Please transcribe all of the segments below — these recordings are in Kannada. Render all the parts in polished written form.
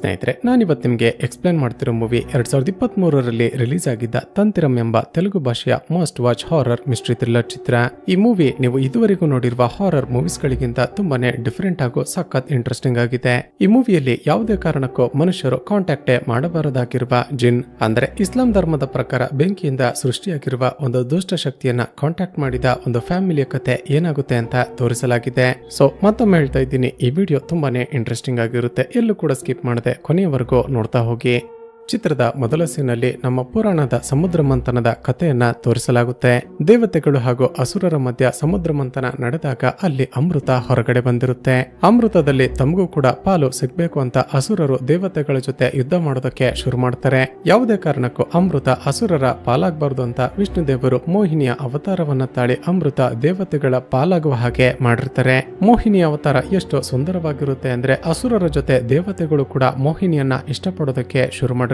ಸ್ನೇಹಿತರೆ, ನಾನಿವತ್ತು ನಿಮಗೆ ಎಕ್ಸ್ಪ್ಲೇನ್ ಮಾಡ್ತಿರೋ ಮೂವಿ 2023ರಲ್ಲಿ ರಿಲೀಸ್ ಆಗಿದ್ದ ತಂತಿರಂ ಎಂಬ ತೆಲುಗು ಭಾಷೆಯ must watch horror mystery thriller ಚಿತ್ರ. ಈ ಮೂವಿ ನೀವು ಇದುವರೆಗೂ ನೋಡಿರುವ ಹಾರರ್ ಮೂವೀಸ್ ಗಳಿಗಿಂತ ತುಂಬಾನೇ ಡಿಫರೆಂಟ್ ಹಾಗೂ ಸಖತ್ ಇಂಟ್ರೆಸ್ಟಿಂಗ್ ಆಗಿದೆ. ಈ ಮೂವಿಯಲ್ಲಿ ಯಾವುದೇ ಕಾರಣಕ್ಕೂ ಮನುಷ್ಯರು ಕಾಂಟ್ಯಾಕ್ಟೇ ಮಾಡಬಾರದಾಗಿರುವ ಜಿನ್ ಅಂದ್ರೆ ಇಸ್ಲಾಂ ಧರ್ಮದ ಪ್ರಕಾರ ಬೆಂಕಿಯಿಂದ ಸೃಷ್ಟಿಯಾಗಿರುವ ಒಂದು ದುಷ್ಟ ಶಕ್ತಿಯನ್ನ ಕಾಂಟ್ಯಾಕ್ಟ್ ಮಾಡಿದ ಒಂದು ಫ್ಯಾಮಿಲಿಯ ಕತೆ ಏನಾಗುತ್ತೆ ಅಂತ ತೋರಿಸಲಾಗಿದೆ. ಸೊ ಮತ್ತೊಮ್ಮೆ ಹೇಳ್ತಾ ಇದ್ದೀನಿ, ಈ ವಿಡಿಯೋ ತುಂಬಾನೇ ಇಂಟ್ರೆಸ್ಟಿಂಗ್ ಆಗಿರುತ್ತೆ. ಎಲ್ಲೂ ಕೂಡ ಸ್ಕಿಪ್ ಮಾಡದೆ ಕೊನೆಯವರೆಗೂ ನೋಡ್ತಾ ಹೋಗಿ. ಚಿತ್ರದ ಮೊದಲ ಸೀನಲ್ಲಿ ನಮ್ಮ ಪುರಾಣದ ಸಮುದ್ರ ಮಂಥನದ ಕಥೆಯನ್ನ ತೋರಿಸಲಾಗುತ್ತೆ. ದೇವತೆಗಳು ಹಾಗೂ ಅಸುರರ ಮಧ್ಯ ಸಮುದ್ರ ಮಂಥನ ನಡೆದಾಗ ಅಲ್ಲಿ ಅಮೃತ ಹೊರಗಡೆ ಬಂದಿರುತ್ತೆ. ಅಮೃತದಲ್ಲಿ ತಮಗೂ ಕೂಡ ಪಾಲು ಸಿಗ್ಬೇಕು ಅಂತ ಅಸುರರು ದೇವತೆಗಳ ಜೊತೆ ಯುದ್ಧ ಮಾಡೋದಕ್ಕೆ ಶುರು ಮಾಡ್ತಾರೆ. ಯಾವುದೇ ಕಾರಣಕ್ಕೂ ಅಮೃತ ಅಸುರರ ಪಾಲಾಗಬಾರದು ಅಂತ ವಿಷ್ಣು ದೇವರು ಮೋಹಿನಿಯ ಅವತಾರವನ್ನ ತಾಳಿ ಅಮೃತ ದೇವತೆಗಳ ಪಾಲಾಗುವ ಹಾಗೆ ಮಾಡಿರ್ತಾರೆ. ಮೋಹಿನಿಯ ಅವತಾರ ಎಷ್ಟು ಸುಂದರವಾಗಿರುತ್ತೆ ಅಂದ್ರೆ ಅಸುರರ ಜೊತೆ ದೇವತೆಗಳು ಕೂಡ ಮೋಹಿನಿಯನ್ನ ಇಷ್ಟಪಡೋದಕ್ಕೆ ಶುರು ಮಾಡಿರ್ತಾರೆ.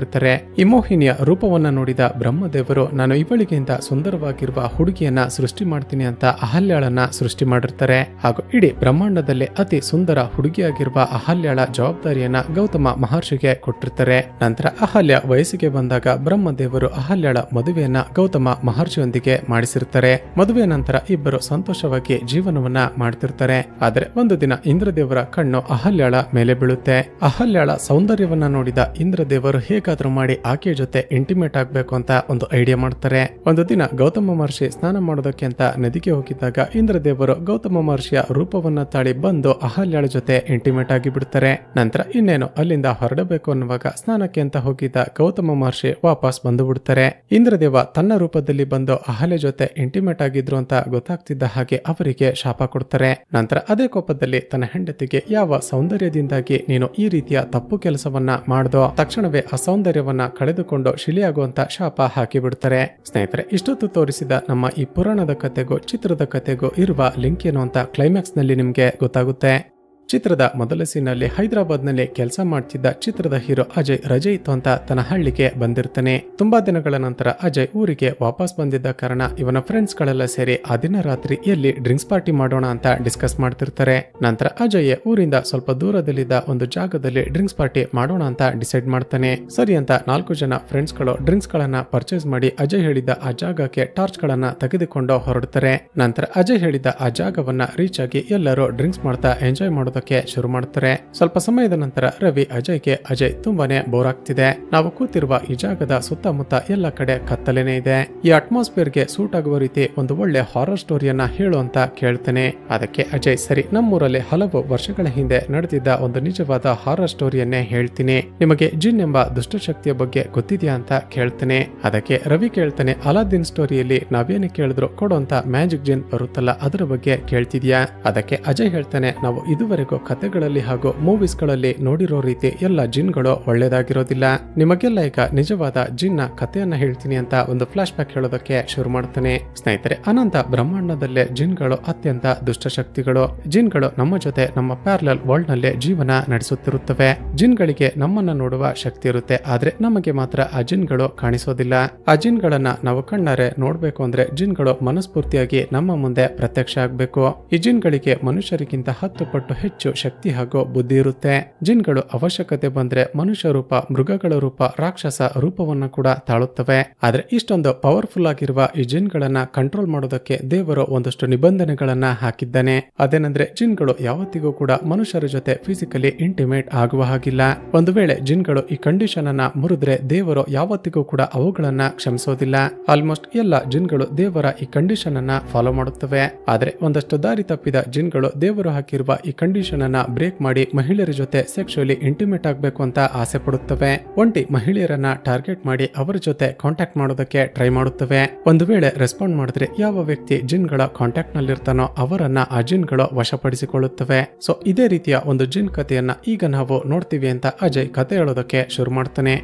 ಈ ಮೋಹಿನಿಯ ರೂಪವನ್ನ ನೋಡಿದ ಬ್ರಹ್ಮದೇವರು, ನಾನು ಇವಳಿಗಿಂತ ಸುಂದರವಾಗಿರುವ ಹುಡುಗಿಯನ್ನ ಸೃಷ್ಟಿ ಮಾಡ್ತೀನಿ ಅಂತ ಅಹಲ್ಯಾಳನ್ನ ಸೃಷ್ಟಿ ಮಾಡಿರ್ತಾರೆ. ಹಾಗೂ ಇಡೀ ಬ್ರಹ್ಮಾಂಡದಲ್ಲಿ ಅತಿ ಸುಂದರ ಹುಡುಗಿಯಾಗಿರುವ ಅಹಲ್ಯಾಳ ಜವಾಬ್ದಾರಿಯನ್ನ ಗೌತಮ ಮಹರ್ಷಿಗೆ ಕೊಟ್ಟಿರ್ತಾರೆ. ನಂತರ ಅಹಲ್ಯ ವಯಸ್ಸಿಗೆ ಬಂದಾಗ ಬ್ರಹ್ಮದೇವರು ಅಹಲ್ಯಾಳ ಮದುವೆಯನ್ನ ಗೌತಮ ಮಹರ್ಷಿಯೊಂದಿಗೆ ಮಾಡಿಸಿರ್ತಾರೆ. ಮದುವೆಯ ನಂತರ ಇಬ್ಬರು ಸಂತೋಷವಾಗಿ ಜೀವನವನ್ನ ಮಾಡ್ತಿರ್ತಾರೆ. ಆದ್ರೆ ಒಂದು ದಿನ ಇಂದ್ರದೇವರ ಕಣ್ಣು ಅಹಲ್ಯಾಳ ಮೇಲೆ ಬೀಳುತ್ತೆ. ಅಹಲ್ಯಾಳ ಸೌಂದರ್ಯವನ್ನ ನೋಡಿದ ಇಂದ್ರದೇವರು ಹೇಗಾದ್ರೂ ಮಾಡಿ ಆಕೆಯ ಜೊತೆ ಇಂಟಿಮೇಟ್ ಆಗ್ಬೇಕು ಅಂತ ಒಂದು ಐಡಿಯಾ ಮಾಡ್ತಾರೆ. ಒಂದು ದಿನ ಗೌತಮ ಮಹರ್ಷಿ ಸ್ನಾನ ಮಾಡೋದಕ್ಕೆ ಅಂತ ನದಿಗೆ ಹೋಗಿದ್ದಾಗ ಇಂದ್ರದೇವರು ಗೌತಮ ಮಹರ್ಷಿಯ ರೂಪವನ್ನ ತಾಳಿ ಬಂದು ಅಹಲ್ಯಾಳ ಜೊತೆ ಇಂಟಿಮೇಟ್ ಆಗಿ ಬಿಡ್ತಾರೆ. ನಂತರ ಇನ್ನೇನು ಅಲ್ಲಿಂದ ಹೊರಡಬೇಕು ಅನ್ನುವಾಗ ಸ್ನಾನಕ್ಕೆ ಅಂತ ಹೋಗಿದ್ದ ಗೌತಮ ಮಹರ್ಷಿ ವಾಪಸ್ ಬಂದು ಬಿಡ್ತಾರೆ. ಇಂದ್ರದೇವ ತನ್ನ ರೂಪದಲ್ಲಿ ಬಂದು ಅಹಲ್ಯ ಜೊತೆ ಇಂಟಿಮೇಟ್ ಆಗಿದ್ರು ಅಂತ ಗೊತ್ತಾಗ್ತಿದ್ದ ಹಾಗೆ ಅವರಿಗೆ ಶಾಪ ಕೊಡ್ತಾರೆ. ನಂತರ ಅದೇ ಕೋಪದಲ್ಲಿ ತನ್ನ ಹೆಂಡತಿಗೆ, ಯಾವ ಸೌಂದರ್ಯದಿಂದಾಗಿ ನೀನು ಈ ರೀತಿಯ ತಪ್ಪು ಕೆಲಸವನ್ನ ಮಾಡ್ದೋ, ತಕ್ಷಣವೇ ಸೌಂದರ್ಯವನ್ನ ಕಳೆದುಕೊಂಡು ಶಿಲೆಯಾಗುವಂತ ಶಾಪ ಹಾಕಿ ಬಿಡ್ತಾರೆ. ಸ್ನೇಹಿತರೆ, ಇಷ್ಟೊತ್ತು ತೋರಿಸಿದ ನಮ್ಮ ಈ ಪುರಾಣದ ಕಥೆಗೂ ಚಿತ್ರದ ಕಥೆಗೂ ಇರುವ ಲಿಂಕ್ ಏನು ಅಂತ ಕ್ಲೈಮ್ಯಾಕ್ಸ್ ನಲ್ಲಿ ನಿಮ್ಗೆ ಗೊತ್ತಾಗುತ್ತೆ. ಚಿತ್ರದ ಮೊದಲ ಸೀನಲ್ಲಿ ಹೈದರಾಬಾದ್ ನಲ್ಲಿ ಕೆಲಸ ಮಾಡ್ತಿದ್ದ ಚಿತ್ರದ ಹೀರೋ ಅಜಯ್ ರಜೆ ಇತ್ತು ಅಂತ ತನ್ನ ಹಳ್ಳಿಗೆ ಬಂದಿರ್ತಾನೆ. ತುಂಬಾ ದಿನಗಳ ನಂತರ ಅಜಯ್ ಊರಿಗೆ ವಾಪಸ್ ಬಂದಿದ್ದ ಕಾರಣ ಇವನ ಫ್ರೆಂಡ್ಸ್ ಗಳೆಲ್ಲ ಸೇರಿ ಆ ದಿನ ರಾತ್ರಿ ಎಲ್ಲಿ ಡ್ರಿಂಕ್ಸ್ ಪಾರ್ಟಿ ಮಾಡೋಣ ಅಂತ ಡಿಸ್ಕಸ್ ಮಾಡ್ತಿರ್ತಾರೆ. ನಂತರ ಅಜಯ್ ಊರಿಂದ ಸ್ವಲ್ಪ ದೂರದಲ್ಲಿದ್ದ ಒಂದು ಜಾಗದಲ್ಲಿ ಡ್ರಿಂಕ್ಸ್ ಪಾರ್ಟಿ ಮಾಡೋಣ ಅಂತ ಡಿಸೈಡ್ ಮಾಡ್ತಾನೆ. ಸರಿ ಅಂತ 4 ಜನ ಫ್ರೆಂಡ್ಸ್ ಗಳು ಡ್ರಿಂಕ್ಸ್ ಗಳನ್ನ ಪರ್ಚೇಸ್ ಮಾಡಿ ಅಜಯ್ ಹೇಳಿದ ಆ ಜಾಗಕ್ಕೆ ಟಾರ್ಚ್ ಗಳನ್ನ ತೆಗೆದುಕೊಂಡು ಹೊರಡ್ತಾರೆ. ನಂತರ ಅಜಯ್ ಹೇಳಿದ ಆ ಜಾಗವನ್ನ ರೀಚ್ ಆಗಿ ಎಲ್ಲರೂ ಡ್ರಿಂಕ್ಸ್ ಮಾಡ್ತಾ ಎಂಜಾಯ್ ಮಾಡೋದು ಶುರು ಮಾಡ್ತಾರೆ. ಸ್ವಲ್ಪ ಸಮಯದ ನಂತರ ರವಿ ಅಜಯ್ಗೆ, ಅಜಯ್ ತುಂಬಾನೇ ಬೋರ್ ಆಗ್ತಿದೆ, ನಾವು ಕೂತಿರುವ ಈ ಜಾಗದ ಸುತ್ತಮುತ್ತ ಎಲ್ಲ ಕಡೆ ಕತ್ತಲೇನೆ ಇದೆ, ಈ ಅಟ್ಮಾಸ್ಫಿಯರ್ ಗೆ ಸೂಟ್ ಆಗುವ ರೀತಿ ಒಂದು ಒಳ್ಳೆ ಹಾರರ್ ಸ್ಟೋರಿಯನ್ನ ಹೇಳು ಅಂತ ಕೇಳ್ತೇನೆ. ಅದಕ್ಕೆ ಅಜಯ್, ಸರಿ, ನಮ್ಮೂರಲ್ಲಿ ಹಲವು ವರ್ಷಗಳ ಹಿಂದೆ ನಡೆದಿದ್ದ ಒಂದು ನಿಜವಾದ ಹಾರರ್ ಸ್ಟೋರಿಯನ್ನೇ ಹೇಳ್ತೀನಿ, ನಿಮಗೆ ಜಿನ್ ಎಂಬ ದುಷ್ಟಶಕ್ತಿಯ ಬಗ್ಗೆ ಗೊತ್ತಿದೆಯಾ ಅಂತ ಕೇಳ್ತೇನೆ. ಅದಕ್ಕೆ ರವಿ ಕೇಳ್ತಾನೆ, ಅಲಾದ್ದೀನ್ ಸ್ಟೋರಿಯಲ್ಲಿ ನಾವೇನು ಕೇಳಿದ್ರು ಕೊಡೋಂತ ಮ್ಯಾಜಿಕ್ ಜಿನ್ ಬರುತ್ತಲ್ಲ, ಅದರ ಬಗ್ಗೆ ಕೇಳ್ತಿದ್ಯಾ? ಅದಕ್ಕೆ ಅಜಯ್ ಹೇಳ್ತಾನೆ, ನಾವು ಇದುವರೆಗೂ ಕಥೆಗಳಲ್ಲಿ ಹಾಗೂ ಮೂವೀಸ್ ಗಳಲ್ಲಿ ನೋಡಿರೋ ರೀತಿ ಎಲ್ಲ ಜಿನ್ಗಳು ಒಳ್ಳೇದಾಗಿರೋದಿಲ್ಲ, ನಿಮಗೆಲ್ಲ ಈಗ ನಿಜವಾದ ಜಿನ್ನ ಕಥೆಯನ್ನ ಹೇಳ್ತೀನಿ ಅಂತ ಒಂದು ಫ್ಲಾಶ್ ಬ್ಯಾಕ್ ಹೇಳೋದಕ್ಕೆ ಶುರು ಮಾಡ್ತಾನೆ. ಸ್ನೇಹಿತರೆ, ಅನಂತ ಬ್ರಹ್ಮಾಂಡದಲ್ಲೇ ಜಿನ್ಗಳು ಅತ್ಯಂತ ದುಷ್ಟಶಕ್ತಿಗಳು. ಜಿನ್ಗಳು ನಮ್ಮ ಜೊತೆ ನಮ್ಮ ಪ್ಯಾರಲಲ್ ವರ್ಲ್ಡ್ ನಲ್ಲೇ ಜೀವನ ನಡೆಸುತ್ತಿರುತ್ತವೆ. ಜಿನ್ಗಳಿಗೆ ನಮ್ಮನ್ನ ನೋಡುವ ಶಕ್ತಿ ಇರುತ್ತೆ, ಆದ್ರೆ ನಮಗೆ ಮಾತ್ರ ಆ ಜಿನ್ಗಳು ಕಾಣಿಸೋದಿಲ್ಲ. ಆ ಜಿನ್ಗಳನ್ನ ನಾವು ಕಣ್ಣಾರೆ ನೋಡ್ಬೇಕು ಅಂದ್ರೆ ಜಿನ್ಗಳು ಮನಸ್ಫೂರ್ತಿಯಾಗಿ ನಮ್ಮ ಮುಂದೆ ಪ್ರತ್ಯಕ್ಷ ಆಗ್ಬೇಕು. ಈ ಜಿನ್ಗಳಿಗೆ ಮನುಷ್ಯರಿಗಿಂತ 10 ಪಟ್ಟು ಹೆಚ್ಚು ಶಕ್ತಿ ಹಾಗೂ ಬುದ್ಧಿ ಇರುತ್ತೆ. ಜಿನ್ಗಳು ಅವಶ್ಯಕತೆ ಬಂದ್ರೆ ಮನುಷ್ಯ ರೂಪ, ಮೃಗಗಳ ರೂಪ, ರಾಕ್ಷಸ ರೂಪವನ್ನ ಕೂಡ ತಾಳುತ್ತವೆ. ಆದ್ರೆ ಇಷ್ಟೊಂದು ಪವರ್ಫುಲ್ ಆಗಿರುವ ಈ ಜಿನ್ಗಳನ್ನ ಕಂಟ್ರೋಲ್ ಮಾಡೋದಕ್ಕೆ ದೇವರು ಒಂದಷ್ಟು ನಿಬಂಧನೆಗಳನ್ನ ಹಾಕಿದ್ದಾನೆ. ಅದೇನಂದ್ರೆ ಜಿನ್ಗಳು ಯಾವತ್ತಿಗೂ ಕೂಡ ಮನುಷ್ಯರ ಜೊತೆ ಫಿಸಿಕಲಿ ಇಂಟಿಮೇಟ್ ಆಗುವ ಹಾಗಿಲ್ಲ. ಒಂದು ವೇಳೆ ಜಿನ್ಗಳು ಈ ಕಂಡೀಷನ್ ಅನ್ನ ಮುರಿದ್ರೆ ದೇವರು ಯಾವತ್ತಿಗೂ ಕೂಡ ಅವುಗಳನ್ನ ಕ್ಷಮಿಸೋದಿಲ್ಲ. ಆಲ್ಮೋಸ್ಟ್ ಎಲ್ಲ ಜಿನ್ಗಳು ದೇವರ ಈ ಕಂಡೀಷನ್ ಅನ್ನ ಫಾಲೋ ಮಾಡುತ್ತವೆ. ಆದ್ರೆ ಒಂದಷ್ಟು ದಾರಿ ತಪ್ಪಿದ ಜಿನ್ಗಳು ದೇವರು ಹಾಕಿರುವ ಈ ಕಂಡೀಷನ್ ಅನ್ನ ಬ್ರೇಕ್ ಮಾಡಿ ಮಹಿಳೆಯರ ಜೊತೆ ಸೆಕ್ಸುಯಲಿ ಇಂಟಿಮೇಟ್ ಆಗಬೇಕು ಅಂತ ಆಸೆ ಪಡುತ್ತವೆ. ಒಂಟಿ ಮಹಿಳೆಯರನ್ನ ಟಾರ್ಗೆಟ್ ಮಾಡಿ ಅವರ ಜೊತೆ ಕಾಂಟ್ಯಾಕ್ಟ್ ಮಾಡೋದಕ್ಕೆ ಟ್ರೈ ಮಾಡುತ್ತವೆ. ಒಂದು ವೇಳೆ ರೆಸ್ಪಾಂಡ್ ಮಾಡಿದ್ರೆ ಯಾವ ವ್ಯಕ್ತಿ ಜಿನ್ಗಳ ಕಾಂಟ್ಯಾಕ್ಟ್ ನಲ್ಲಿರ್ತಾನೋ ಅವರನ್ನ ಆ ಜಿನ್ಗಳು ವಶಪಡಿಸಿಕೊಳ್ಳುತ್ತವೆ. ಸೊ ಇದೇ ರೀತಿಯ ಒಂದು ಜಿನ್ ಕಥೆಯನ್ನ ಈಗ ನಾವು ನೋಡ್ತೀವಿ ಅಂತ ಅಜಯ್ ಕಥೆ ಹೇಳೋದಕ್ಕೆ ಶುರು ಮಾಡ್ತಾನೆ.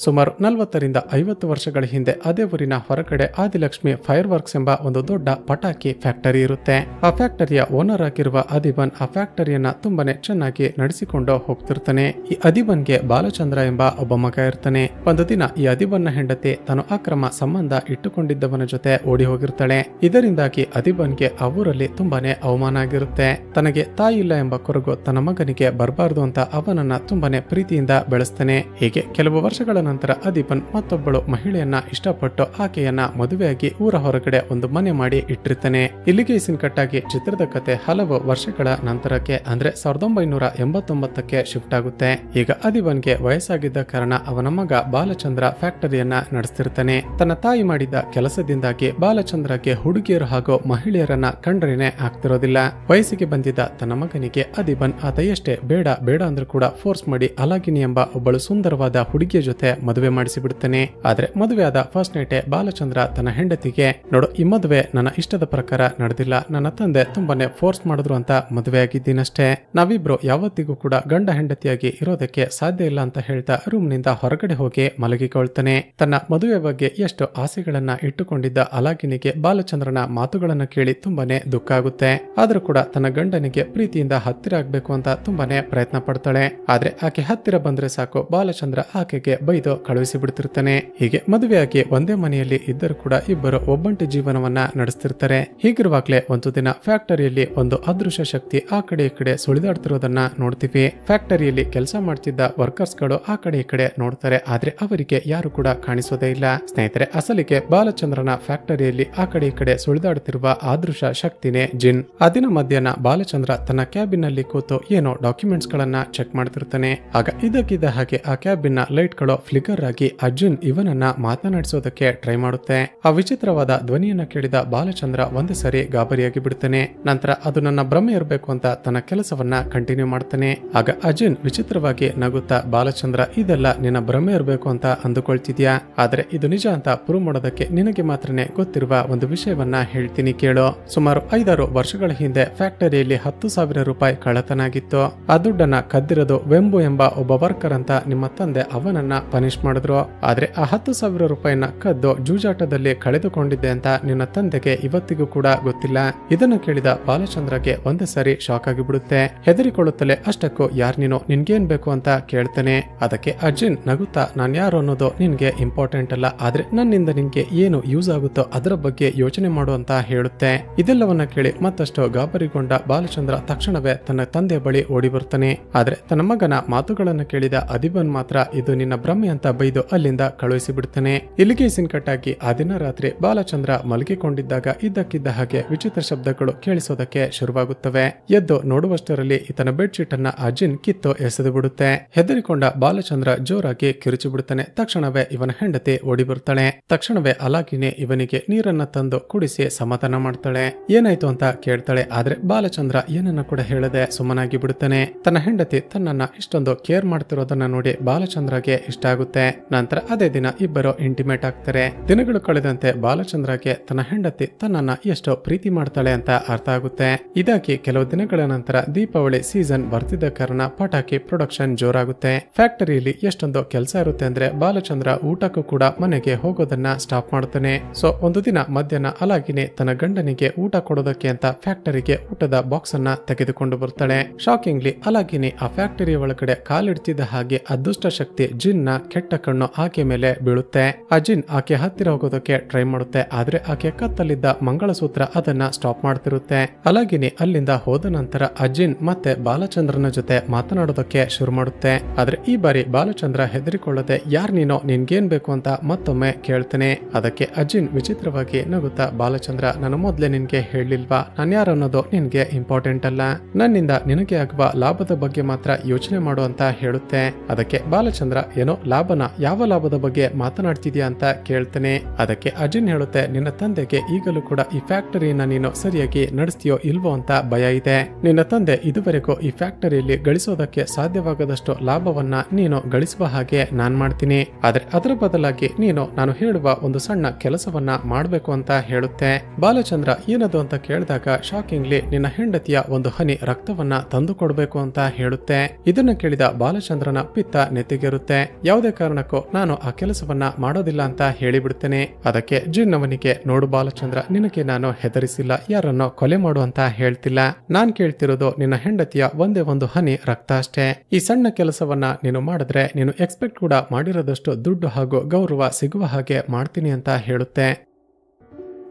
ಸುಮಾರು 40ರಿಂದ 50 ವರ್ಷಗಳ ಹಿಂದೆ ಅದೇ ಊರಿನ ಹೊರಗಡೆ ಆದಿಲಕ್ಷ್ಮಿ ಫೈರ್ ವರ್ಕ್ಸ್ ಎಂಬ ಒಂದು ದೊಡ್ಡ ಪಟಾಕಿ ಫ್ಯಾಕ್ಟರಿ ಇರುತ್ತೆ. ಆ ಫ್ಯಾಕ್ಟರಿಯ ಓನರ್ ಆಗಿರುವ ಅದಿಬನ್ ಆ ಫ್ಯಾಕ್ಟರಿಯನ್ನ ತುಂಬಾನೇ ಚೆನ್ನಾಗಿ ನಡೆಸಿಕೊಂಡು ಹೋಗ್ತಿರ್ತಾನೆ. ಈ ಅದಿಬನ್ಗೆ ಬಾಲಚಂದ್ರ ಎಂಬ ಒಬ್ಬ ಮಗ ಇರ್ತಾನೆ. ಒಂದು ದಿನ ಈ ಅದಿಬನ್ನ ಹೆಂಡತಿ ತಾನು ಅಕ್ರಮ ಸಂಬಂಧ ಇಟ್ಟುಕೊಂಡಿದ್ದವನ ಜೊತೆ ಓಡಿ ಹೋಗಿರ್ತಾಳೆ. ಇದರಿಂದಾಗಿ ಅದಿಬನ್ಗೆ ಆ ಊರಲ್ಲಿ ತುಂಬಾನೇ ಅವಮಾನ ಆಗಿರುತ್ತೆ. ತನಗೆ ತಾಯಿ ಇಲ್ಲ ಎಂಬ ಕೊರಗು ತನ್ನ ಮಗನಿಗೆ ಬರಬಾರದು ಅಂತ ಅವನನ್ನ ತುಂಬಾನೇ ಪ್ರೀತಿಯಿಂದ ಬೆಳೆಸ್ತಾನೆ. ಹೀಗೆ ಕೆಲವು ವರ್ಷಗಳ ನಂತರ ಅದಿಬನ್ ಮತ್ತೊಬ್ಬಳು ಮಹಿಳೆಯನ್ನ ಇಷ್ಟಪಟ್ಟು ಆಕೆಯನ್ನ ಮದುವೆಯಾಗಿ ಊರ ಹೊರಗಡೆ ಒಂದು ಮನೆ ಮಾಡಿ ಇಟ್ಟಿರ್ತಾನೆ. ಇಲ್ಲಿಗೆ ಕಟ್ಟಾಗಿ ಚಿತ್ರದ ಕತೆ ಹಲವು ವರ್ಷಗಳ ನಂತರಕ್ಕೆ ಅಂದ್ರೆ 1989ಕ್ಕೆ ಶಿಫ್ಟ್ ಆಗುತ್ತೆ. ಈಗ ಅದಿಬನ್ಗೆ ವಯಸ್ಸಾಗಿದ್ದ ಕಾರಣ ಅವನ ಮಗ ಬಾಲಚಂದ್ರ ಫ್ಯಾಕ್ಟರಿಯನ್ನ ನಡೆಸ್ತಿರ್ತಾನೆ. ತನ್ನ ತಾಯಿ ಮಾಡಿದ ಕೆಲಸದಿಂದಾಗಿ ಬಾಲಚಂದ್ರಗೆ ಹುಡುಗಿಯರು ಹಾಗೂ ಮಹಿಳೆಯರನ್ನ ಕಂಡ್ರೇನೆ ಆಗ್ತಿರೋದಿಲ್ಲ. ವಯಸ್ಸಿಗೆ ಬಂದಿದ್ದ ತನ್ನ ಮಗನಿಗೆ ಅದಿಬನ್ ಆತ ಎಷ್ಟೇ ಬೇಡ ಬೇಡ ಅಂದ್ರೂ ಕೂಡ ಫೋರ್ಸ್ ಮಾಡಿ ಅಲಾಗಿನಿ ಎಂಬ ಒಬ್ಬಳು ಸುಂದರವಾದ ಹುಡುಗಿಯ ಜೊತೆ ಮದುವೆ ಮಾಡಿಸಿಬಿಡ್ತಾನೆ. ಆದ್ರೆ ಮದುವೆ ಆದ ಫಸ್ಟ್ ನೈಟೇ ಬಾಲಚಂದ್ರ ತನ್ನ ಹೆಂಡತಿಗೆ, ನೋಡು, ಈ ಮದುವೆ ನನ್ನ ಇಷ್ಟದ ಪ್ರಕಾರ ನಡೆದಿಲ್ಲ, ನನ್ನ ತಂದೆ ತುಂಬಾನೇ ಫೋರ್ಸ್ ಮಾಡಿದ್ರು ಅಂತ ಮದುವೆ ಆಗಿದ್ದೀನಷ್ಟೇ, ನಾವಿಬ್ರು ಯಾವತ್ತಿಗೂ ಕೂಡ ಗಂಡ ಹೆಂಡತಿಯಾಗಿ ಇರೋದಕ್ಕೆ ಸಾಧ್ಯ ಇಲ್ಲ ಅಂತ ಹೇಳ್ತಾ ರೂಮ್ ನಿಂದ ಹೊರಗಡೆ ಹೋಗಿ ಮಲಗಿಕೊಳ್ತಾನೆ. ತನ್ನ ಮದುವೆ ಬಗ್ಗೆ ಎಷ್ಟು ಆಸೆಗಳನ್ನ ಇಟ್ಟುಕೊಂಡಿದ್ದ ಅಲಾಗಿನಿಗೆ ಬಾಲಚಂದ್ರನ ಮಾತುಗಳನ್ನ ಕೇಳಿ ತುಂಬಾನೇ ದುಃಖ ಆಗುತ್ತೆ. ಆದ್ರೂ ಕೂಡ ತನ್ನ ಗಂಡನಿಗೆ ಪ್ರೀತಿಯಿಂದ ಹತ್ತಿರ ಆಗ್ಬೇಕು ಅಂತ ತುಂಬಾನೇ ಪ್ರಯತ್ನ ಪಡ್ತಾಳೆ. ಆದ್ರೆ ಆಕೆ ಹತ್ತಿರ ಬಂದ್ರೆ ಸಾಕು ಬಾಲಚಂದ್ರ ಆಕೆಗೆ ಬೈದು ಕಳುಹಿಸಿ ಬಿಡ್ತಿರ್ತಾನೆ. ಹೀಗೆ ಮದುವೆಯಾಗಿ ಒಂದೇ ಮನೆಯಲ್ಲಿ ಇದ್ದರೂ ಕೂಡ ಇಬ್ಬರು ಒಬ್ಬಂಟಿ ಜೀವನವನ್ನ ನಡೆಸ್ತಿರ್ತಾರೆ. ಹೀಗಿರುವಾಗ್ಲೇ ಒಂದು ದಿನ ಫ್ಯಾಕ್ಟರಿಯಲ್ಲಿ ಒಂದು ಅದೃಶ್ಯ ಶಕ್ತಿ ಆ ಕಡೆ ಈ ಕಡೆ ಸುಳಿದಾಡ್ತಿರೋದನ್ನ ನೋಡ್ತೀವಿ. ಫ್ಯಾಕ್ಟರಿಯಲ್ಲಿ ಕೆಲಸ ಮಾಡ್ತಿದ್ದ ವರ್ಕರ್ಸ್ ಗಳು ಆ ಕಡೆ ಈ ಕಡೆ ನೋಡ್ತಾರೆ. ಆದ್ರೆ ಅವರಿಗೆ ಯಾರು ಕೂಡ ಕಾಣಿಸೋದೇ ಇಲ್ಲ. ಸ್ನೇಹಿತರೆ, ಅಸಲಿಗೆ ಬಾಲಚಂದ್ರನ ಫ್ಯಾಕ್ಟರಿಯಲ್ಲಿ ಆ ಕಡೆ ಈ ಕಡೆ ಸುಳಿದಾಡ್ತಿರುವ ಅದೃಶ್ಯ ಶಕ್ತಿನೇ ಜಿನ್. ಆ ದಿನ ಮಧ್ಯಾಹ್ನ ಬಾಲಚಂದ್ರ ತನ್ನ ಕ್ಯಾಬಿನ್ ನಲ್ಲಿ ಕೂತು ಏನೋ ಡಾಕ್ಯುಮೆಂಟ್ಸ್ ಗಳನ್ನ ಚೆಕ್ ಮಾಡ್ತಿರ್ತಾನೆ. ಆಗ ಇದಕ್ಕಿದ್ದ ಹಾಗೆ ಆ ಕ್ಯಾಬಿನ್ ನ ಲೈಟ್ ಗಳು ಫ್ಲಿಕರ್ ಆಗಿ ಅರ್ಜುನ್ ಇವನನ್ನ ಮಾತನಾಡಿಸೋದಕ್ಕೆ ಟ್ರೈ ಮಾಡುತ್ತೆ. ಆ ವಿಚಿತ್ರವಾದ ಧ್ವನಿಯನ್ನ ಕೇಳಿದ ಬಾಲಚಂದ್ರ ಒಂದು ಸರಿ ಗಾಬರಿಯಾಗಿ ಬಿಡ್ತಾನೆ. ನಂತರ ಅದು ನನ್ನ ಭ್ರಮೆ ಇರಬೇಕು ಅಂತ ತನ್ನ ಕೆಲಸವನ್ನ ಕಂಟಿನ್ಯೂ ಮಾಡ್ತಾನೆ. ಆಗ ಅರ್ಜುನ್ ವಿಚಿತ್ರವಾಗಿ ನಗುತ್ತಾ, ಬಾಲಚಂದ್ರ, ಇದೆಲ್ಲ ನಿನ್ನ ಭ್ರಮೆ ಇರಬೇಕು ಅಂತ ಅಂದುಕೊಳ್ತಿದ್ಯಾ, ಆದ್ರೆ ಇದು ನಿಜ ಅಂತ ಪ್ರೂವ್ ಮಾಡೋದಕ್ಕೆ ನಿನಗೆ ಮಾತ್ರನೇ ಗೊತ್ತಿರುವ ಒಂದು ವಿಷಯವನ್ನ ಹೇಳ್ತೀನಿ ಕೇಳು. ಸುಮಾರು 5-6 ವರ್ಷಗಳ ಹಿಂದೆ ಫ್ಯಾಕ್ಟರಿಯಲ್ಲಿ 10,000 ರೂಪಾಯಿ ಕಳ್ಳತನ ಆಗಿತ್ತು. ಆ ದುಡ್ಡನ್ನ ಕದ್ದಿರೋದು ವೆಂಬು ಎಂಬ ಒಬ್ಬ ವರ್ಕರ್ ಅಂತ ನಿಮ್ಮ ತಂದೆ ಅವನನ್ನ ಪನಿಷ್ ಮಾಡಿದ್ರು. ಆದ್ರೆ ಆ 10,000 ರೂಪಾಯಿನ ಕದ್ದು ಜೂಜಾಟದಲ್ಲಿ ಕಳೆದುಕೊಂಡಿದ್ದೆ ಅಂತ ನಿನ್ನ ತಂದೆಗೆ ಇವತ್ತಿಗೂ ಕೂಡ ಗೊತ್ತಿಲ್ಲ. ಇದನ್ನು ಕೇಳಿದ ಬಾಲಚಂದ್ರಗೆ ಒಂದೇ ಸರಿ ಶಾಕ್ ಆಗಿಬಿಡುತ್ತೆ. ಹೆದರಿಕೊಳ್ಳುತ್ತಲೇ, ಅಷ್ಟಕ್ಕೂ ಯಾರ್ ನೀನು, ನಿನ್ಗೇನ್ ಬೇಕು ಅಂತ ಕೇಳ್ತಾನೆ. ಅದಕ್ಕೆ ಅರ್ಜುನ್ ನಗುತ್ತಾ, ನಾನ್ ಯಾರು ಅನ್ನೋದು ನಿನ್ಗೆ ಇಂಪಾರ್ಟೆಂಟ್ ಅಲ್ಲ, ಆದ್ರೆ ನನ್ನಿಂದ ನಿನ್ಗೆ ಏನು ಯೂಸ್ ಆಗುತ್ತೋ ಅದರ ಬಗ್ಗೆ ಯೋಚನೆ ಮಾಡು ಅಂತ ಹೇಳುತ್ತೆ. ಇದೆಲ್ಲವನ್ನ ಕೇಳಿ ಮತ್ತಷ್ಟು ಗಾಬರಿಗೊಂಡ ಬಾಲಚಂದ್ರ ತಕ್ಷಣವೇ ತನ್ನ ತಂದೆ ಬಳಿ ಓಡಿ ಬರ್ತಾನೆ. ಆದ್ರೆ ತನ್ನ ಮಗನ ಮಾತುಗಳನ್ನು ಕೇಳಿದ ಅದಿಬನ್ ಮಾತ್ರ ಇದು ನಿನ್ನ ಭ್ರಮೆ ಅಂತ ಬೈದು ಅಲ್ಲಿಂದ ಕಳುಹಿಸಿ ಬಿಡ್ತಾನೆ. ಇಲ್ಲಿಗೆ ಕಟ್ಟಾಗಿ ಆ ದಿನ ರಾತ್ರಿ ಬಾಲಚಂದ್ರ ಮಲಗಿಕೊಂಡಿದ್ದಾಗ ಇದ್ದಕ್ಕಿದ್ದ ಹಾಗೆ ವಿಚಿತ್ರ ಶಬ್ದಗಳು ಕೇಳಿಸೋದಕ್ಕೆ ಶುರುವಾಗುತ್ತವೆ. ಎದ್ದು ನೋಡುವಷ್ಟರಲ್ಲಿ ಈತನ ಬೆಡ್ ಶೀಟ್ ಅನ್ನ ಅರ್ಜುನ್ ಕಿತ್ತು ಎಸೆದು ಬಿಡುತ್ತೆ. ಹೆದರಿಕೊಂಡ ಬಾಲಚಂದ್ರ ಜೋರಾಗಿ ಕಿರುಚಿ ಬಿಡುತ್ತಾನೆ. ತಕ್ಷಣವೇ ಇವನ ಹೆಂಡತಿ ಓಡಿ ಬರ್ತಾಳೆ. ತಕ್ಷಣವೇ ಅಲಾಗಿನಿ ಇವನಿಗೆ ನೀರನ್ನ ತಂದು ಕುಡಿಸಿ ಸಮಾಧಾನ ಮಾಡ್ತಾಳೆ. ಏನಾಯ್ತು ಅಂತ ಕೇಳ್ತಾಳೆ. ಆದ್ರೆ ಬಾಲಚಂದ್ರ ಏನನ್ನ ಕೂಡ ಹೇಳದೆ ಸುಮ್ಮನಾಗಿ ಬಿಡುತ್ತಾನೆ. ತನ್ನ ಹೆಂಡತಿ ತನ್ನನ್ನ ಇಷ್ಟೊಂದು ಕೇರ್ ಮಾಡ್ತಿರೋದನ್ನ ನೋಡಿ ಬಾಲಚಂದ್ರಗೆ ಇಷ್ಟ ಆಗುತ್ತೆ. ನಂತರ ಅದೇ ದಿನ ಇಬ್ಬರು ಇಂಟಿಮೇಟ್ ಆಗ್ತಾರೆ. ದಿನಗಳು ಕಳೆದಂತೆ ಬಾಲಚಂದ್ರಗೆ ತನ್ನ ಹೆಂಡತಿ ತನ್ನನ್ನ ಎಷ್ಟು ಪ್ರೀತಿ ಮಾಡ್ತಾಳೆ ಅಂತ ಅರ್ಥ ಆಗುತ್ತೆ. ಇದಾಗಿ ಕೆಲವು ದಿನಗಳ ನಂತರ ದೀಪಾವಳಿ ಸೀಸನ್ ಬರ್ತಿದ್ದ ಕಾರಣ ಪಟಾಕಿ ಪ್ರೊಡಕ್ಷನ್ ಜೋರಾಗುತ್ತೆ. ಫ್ಯಾಕ್ಟರಿಯಲ್ಲಿ ಎಷ್ಟೊಂದು ಕೆಲಸ ಇರುತ್ತೆ ಅಂದ್ರೆ ಬಾಲಚಂದ್ರ ಊಟಕ್ಕೂ ಕೂಡ ಮನೆಗೆ ಹೋಗೋದನ್ನ ಸ್ಟಾಪ್ ಮಾಡ್ತಾನೆ. ಸೊ ಒಂದು ದಿನ ಮಧ್ಯಾಹ್ನ ಅಲಾಗಿನಿ ತನ್ನ ಗಂಡನಿಗೆ ಊಟ ಕೊಡೋದಕ್ಕೆ ಅಂತ ಫ್ಯಾಕ್ಟರಿಗೆ ಊಟದ ಬಾಕ್ಸ್ ಅನ್ನ ತೆಗೆದುಕೊಂಡು ಬರ್ತಾಳೆ. ಶಾಕಿಂಗ್ಲಿ ಅಲಾಗಿನಿ ಆ ಫ್ಯಾಕ್ಟರಿಯ ಒಳಗಡೆ ಕಾಲಿಡ್ತಿದ್ದ ಹಾಗೆ ಅದೃಷ್ಟ ಶಕ್ತಿ ಜಿನ್ ನ ಕೆಟ್ಟ ಕಣ್ಣು ಆಕೆ ಮೇಲೆ ಬೀಳುತ್ತೆ. ಆ ಜಿನ್ ಆಕೆ ಹತ್ತಿರ ಹೋಗೋದಕ್ಕೆ ಟ್ರೈ ಮಾಡುತ್ತೆ. ಆದ್ರೆ ಆಕೆ ಕತ್ತಲ್ಲಿದ್ದ ಮಂಗಳಸೂತ್ರ ಅದನ್ನ ಸ್ಟಾಪ್ ಮಾಡ್ತಿರುತ್ತೆ. ಅಲಾಗಿನಿ ಅಲ್ಲಿಂದ ಹೋದ ನಂತರ ಅಜಿನ್ ಮತ್ತೆ ಬಾಲಚಂದ್ರನ ಜೊತೆ ಮಾತನಾಡೋದಕ್ಕೆ ಶುರು ಮಾಡುತ್ತೆ. ಆದ್ರೆ ಈ ಬಾರಿ ಬಾಲಚಂದ್ರ ಹೆದರಿಕೊಳ್ಳದೆ, ಯಾರ್ ನೀನೋ, ನಿನ್ಗೇನ್ ಬೇಕು ಅಂತ ಮತ್ತೊಮ್ಮೆ ಕೇಳ್ತಾನೆ. ಅದಕ್ಕೆ ಅಜಿನ್ ವಿಚಿತ್ರವಾಗಿ ನಗುತ್ತಾ, ಬಾಲಚಂದ್ರ, ನಾನು ಮೊದ್ಲೇ ನಿನ್ಗೆ ಹೇಳಿಲ್ವಾ, ನಾನ್ ಯಾರು ಅನ್ನೋದು ನಿನ್ಗೆ ಇಂಪಾರ್ಟೆಂಟ್ ಅಲ್ಲ, ನನ್ನಿಂದ ನಿನಗೆ ಆಗುವ ಲಾಭದ ಬಗ್ಗೆ ಮಾತ್ರ ಯೋಚನೆ ಮಾಡು ಅಂತ ಹೇಳುತ್ತೆ. ಅದಕ್ಕೆ ಬಾಲಚಂದ್ರ, ಏನೋ ಲಾಭನ, ಯಾವ ಲಾಭದ ಬಗ್ಗೆ ಮಾತನಾಡ್ತಿದ್ಯಾ ಅಂತ ಕೇಳ್ತಾನೆ. ಅದಕ್ಕೆ ಅಜಿನ್ ಹೇಳುತ್ತೆ, ನಿನ್ನ ತಂದೆಗೆ ಈಗಲೂ ಕೂಡ ಈ ಫ್ಯಾಕ್ಟರಿಯನ್ನ ನೀನು ಸರಿಯಾಗಿ ನಡೆಸ್ತೀಯೋ ಇಲ್ವೋ ಅಂತ ಭಯ ಇದೆ. ನಿನ್ನ ತಂದೆ ಇದುವರೆಗೂ ಈ ಫ್ಯಾಕ್ಟರಿಯಲ್ಲಿ ಗಳಿಸೋದಕ್ಕೆ ಸಾಧ್ಯವಾಗದಷ್ಟು ಲಾಭವನ್ನ ನೀನು ಗಳಿಸುವ ಹಾಗೆ ನಾನ್ ಮಾಡ್ತೀನಿ. ಆದ್ರೆ ಅದರ ಬದಲಾಗಿ ನೀನು ನಾನು ಹೇಳುವ ಒಂದು ಸಣ್ಣ ಕೆಲಸವನ್ನ ಮಾಡ್ಬೇಕು ಅಂತ ಹೇಳುತ್ತೆ. ಬಾಲಚಂದ್ರ ಏನದು ಅಂತ ಕೇಳಿದಾಗ ಶಾಕಿಂಗ್ಲಿ ನಿನ್ನ ಹೆಂಡತಿಯ ಒಂದು ಹನಿ ರಕ್ತವನ್ನ ತಂದು ಕೊಡ್ಬೇಕು ಅಂತ ಹೇಳುತ್ತೆ. ಇದನ್ನ ಕೇಳಿದ ಬಾಲಚಂದ್ರನ ಪಿತ್ತ ನೆತ್ತಿಗೆರುತ್ತೆ. ಯಾವುದೇ ಯಾವುದೇ ಕಾರಣಕ್ಕೂ ನಾನು ಆ ಕೆಲಸವನ್ನ ಮಾಡೋದಿಲ್ಲ ಅಂತ ಹೇಳಿಬಿಡ್ತೇನೆ. ಅದಕ್ಕೆ ಜಿನ್ ಅವನಿಗೆ, ನೋಡು ಬಾಲಚಂದ್ರ, ನಿನಗೆ ನಾನು ಹೆದರಿಸಿಲ್ಲ, ಯಾರನ್ನೋ ಕೊಲೆ ಮಾಡು ಅಂತ ಹೇಳ್ತಿಲ್ಲ. ನಾನ್ ಕೇಳ್ತಿರೋದು ನಿನ್ನ ಹೆಂಡತಿಯ ಒಂದೇ ಒಂದು ಹನಿ ರಕ್ತ ಅಷ್ಟೇ. ಈ ಸಣ್ಣ ಕೆಲಸವನ್ನ ನೀನು ಮಾಡಿದ್ರೆ ನೀನು ಎಕ್ಸ್ಪೆಕ್ಟ್ ಕೂಡ ಮಾಡಿರೋದಷ್ಟು ದುಡ್ಡು ಹಾಗೂ ಗೌರವ ಸಿಗುವ ಹಾಗೆ ಮಾಡ್ತೀನಿ ಅಂತ ಹೇಳುತ್ತೆ.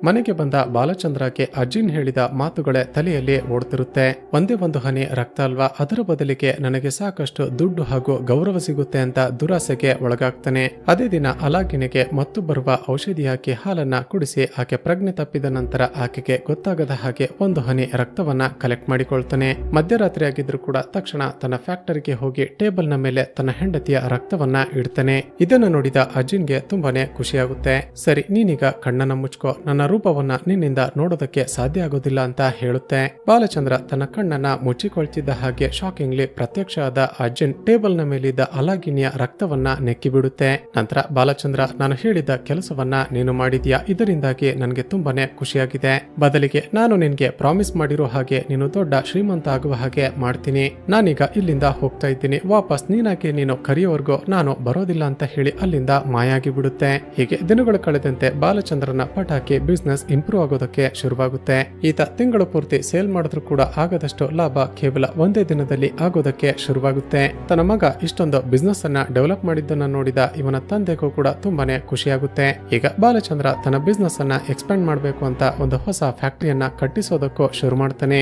ಮನೆಗೆ ಬಂದ ಬಾಲಚಂದ್ರಗೆ ಅಜಿನ್ ಹೇಳಿದ ಮಾತುಗಳೇ ತಲೆಯಲ್ಲಿ ಓಡ್ತಿರುತ್ತೆ. ಒಂದೇ ಒಂದು ಹನಿ ರಕ್ತ ಅಲ್ವಾ, ಅದರ ಬದಲಿಗೆ ನನಗೆ ಸಾಕಷ್ಟು ದುಡ್ಡು ಹಾಗೂ ಗೌರವ ಸಿಗುತ್ತೆ ಅಂತ ದುರಾಸೆಗೆ ಒಳಗಾಗ್ತಾನೆ. ಅದೇ ದಿನ ಅಲಾಗಿನಿಗೆ ಮತ್ತು ಬರುವ ಔಷಧಿ ಹಾಕಿ ಹಾಲನ್ನ ಕುಡಿಸಿ ಆಕೆ ಪ್ರಜ್ಞೆ ತಪ್ಪಿದ ನಂತರ ಆಕೆಗೆ ಗೊತ್ತಾಗದ ಹಾಗೆ ಒಂದು ಹನಿ ರಕ್ತವನ್ನ ಕಲೆಕ್ಟ್ ಮಾಡಿಕೊಳ್ತಾನೆ. ಮಧ್ಯರಾತ್ರಿ ಆಗಿದ್ರು ಕೂಡ ತಕ್ಷಣ ತನ್ನ ಫ್ಯಾಕ್ಟರಿಗೆ ಹೋಗಿ ಟೇಬಲ್ ನ ಮೇಲೆ ತನ್ನ ಹೆಂಡತಿಯ ರಕ್ತವನ್ನ ಇಡ್ತಾನೆ. ಇದನ್ನು ನೋಡಿದ ಅಜಿನ್ಗೆ ತುಂಬಾನೇ ಖುಷಿಯಾಗುತ್ತೆ. ಸರಿ, ನೀನೀಗ ಕಣ್ಣನ್ನ ಮುಚ್ಕೋ, ನನ್ನ ರೂಪವನ್ನ ನಿನ್ನಿಂದ ನೋಡೋದಕ್ಕೆ ಸಾಧ್ಯ ಆಗೋದಿಲ್ಲ ಅಂತ ಹೇಳುತ್ತೆ. ಬಾಲಚಂದ್ರ ತನ್ನ ಕಣ್ಣನ್ನ ಮುಚ್ಚಿಕೊಳ್ತಿದ್ದ ಹಾಗೆ ಶಾಕಿಂಗ್ಲಿ ಪ್ರತ್ಯಕ್ಷ ಆದ ಅಜಿನ್ ಟೇಬಲ್ ನ ಮೇಲಿದ್ದ ಅಲಾಗಿನಿಯ ರಕ್ತವನ್ನ ನೆಕ್ಕಿ ಬಿಡುತ್ತೆ. ನಂತರ ಬಾಲಚಂದ್ರ, ನಾನು ಹೇಳಿದ ಕೆಲಸವನ್ನ ನೀನು ಮಾಡಿದ್ಯಾ, ಇದರಿಂದಾಗಿ ನನಗೆ ತುಂಬಾನೇ ಖುಷಿಯಾಗಿದೆ. ಬದಲಿಗೆ ನಾನು ನಿನ್ಗೆ ಪ್ರಾಮಿಸ್ ಮಾಡಿರೋ ಹಾಗೆ ನೀನು ದೊಡ್ಡ ಶ್ರೀಮಂತ ಆಗುವ ಹಾಗೆ ಮಾಡ್ತೀನಿ. ನಾನೀಗ ಇಲ್ಲಿಂದ ಹೋಗ್ತಾ ಇದ್ದೀನಿ, ವಾಪಸ್ ನೀನಾಗಿ ನೀನು ಕರೆಯೋವರೆಗೂ ನಾನು ಬರೋದಿಲ್ಲ ಅಂತ ಹೇಳಿ ಅಲ್ಲಿಂದ ಮಾಯಾಗಿ ಬಿಡುತ್ತೆ. ಹೀಗೆ ದಿನಗಳು ಕಳೆದಂತೆ ಬಾಲಚಂದ್ರನ ಪಟಾಕಿ ಬಿಸ್ನೆಸ್ ಇಂಪ್ರೂವ್ ಆಗೋದಕ್ಕೆ ಶುರುವಾಗುತ್ತೆ. ಈತ ತಿಂಗಳು ಪೂರ್ತಿ ಸೇಲ್ ಮಾಡಿದ್ರು ಕೂಡ ಆಗದಷ್ಟು ಲಾಭ ಕೇವಲ ಒಂದೇ ದಿನದಲ್ಲಿ ಆಗೋದಕ್ಕೆ ಶುರುವಾಗುತ್ತೆ. ತನ್ನ ಮಗ ಇಷ್ಟೊಂದು ಬಿಸ್ನೆಸ್ ಅನ್ನ ಡೆವಲಪ್ ಮಾಡಿದ್ದನ್ನ ನೋಡಿದ ಇವನ ತಂದೆಗೂ ಕೂಡ ತುಂಬಾನೇ ಖುಷಿಯಾಗುತ್ತೆ. ಈಗ ಬಾಲಚಂದ್ರ ತನ್ನ ಬಿಸ್ನೆಸ್ ಅನ್ನ ಎಕ್ಸ್ಪ್ಯಾಂಡ್ ಮಾಡಬೇಕು ಅಂತ ಒಂದು ಹೊಸ ಫ್ಯಾಕ್ಟರಿಯನ್ನ ಕಟ್ಟಿಸೋದಕ್ಕೂ ಶುರು ಮಾಡ್ತಾನೆ.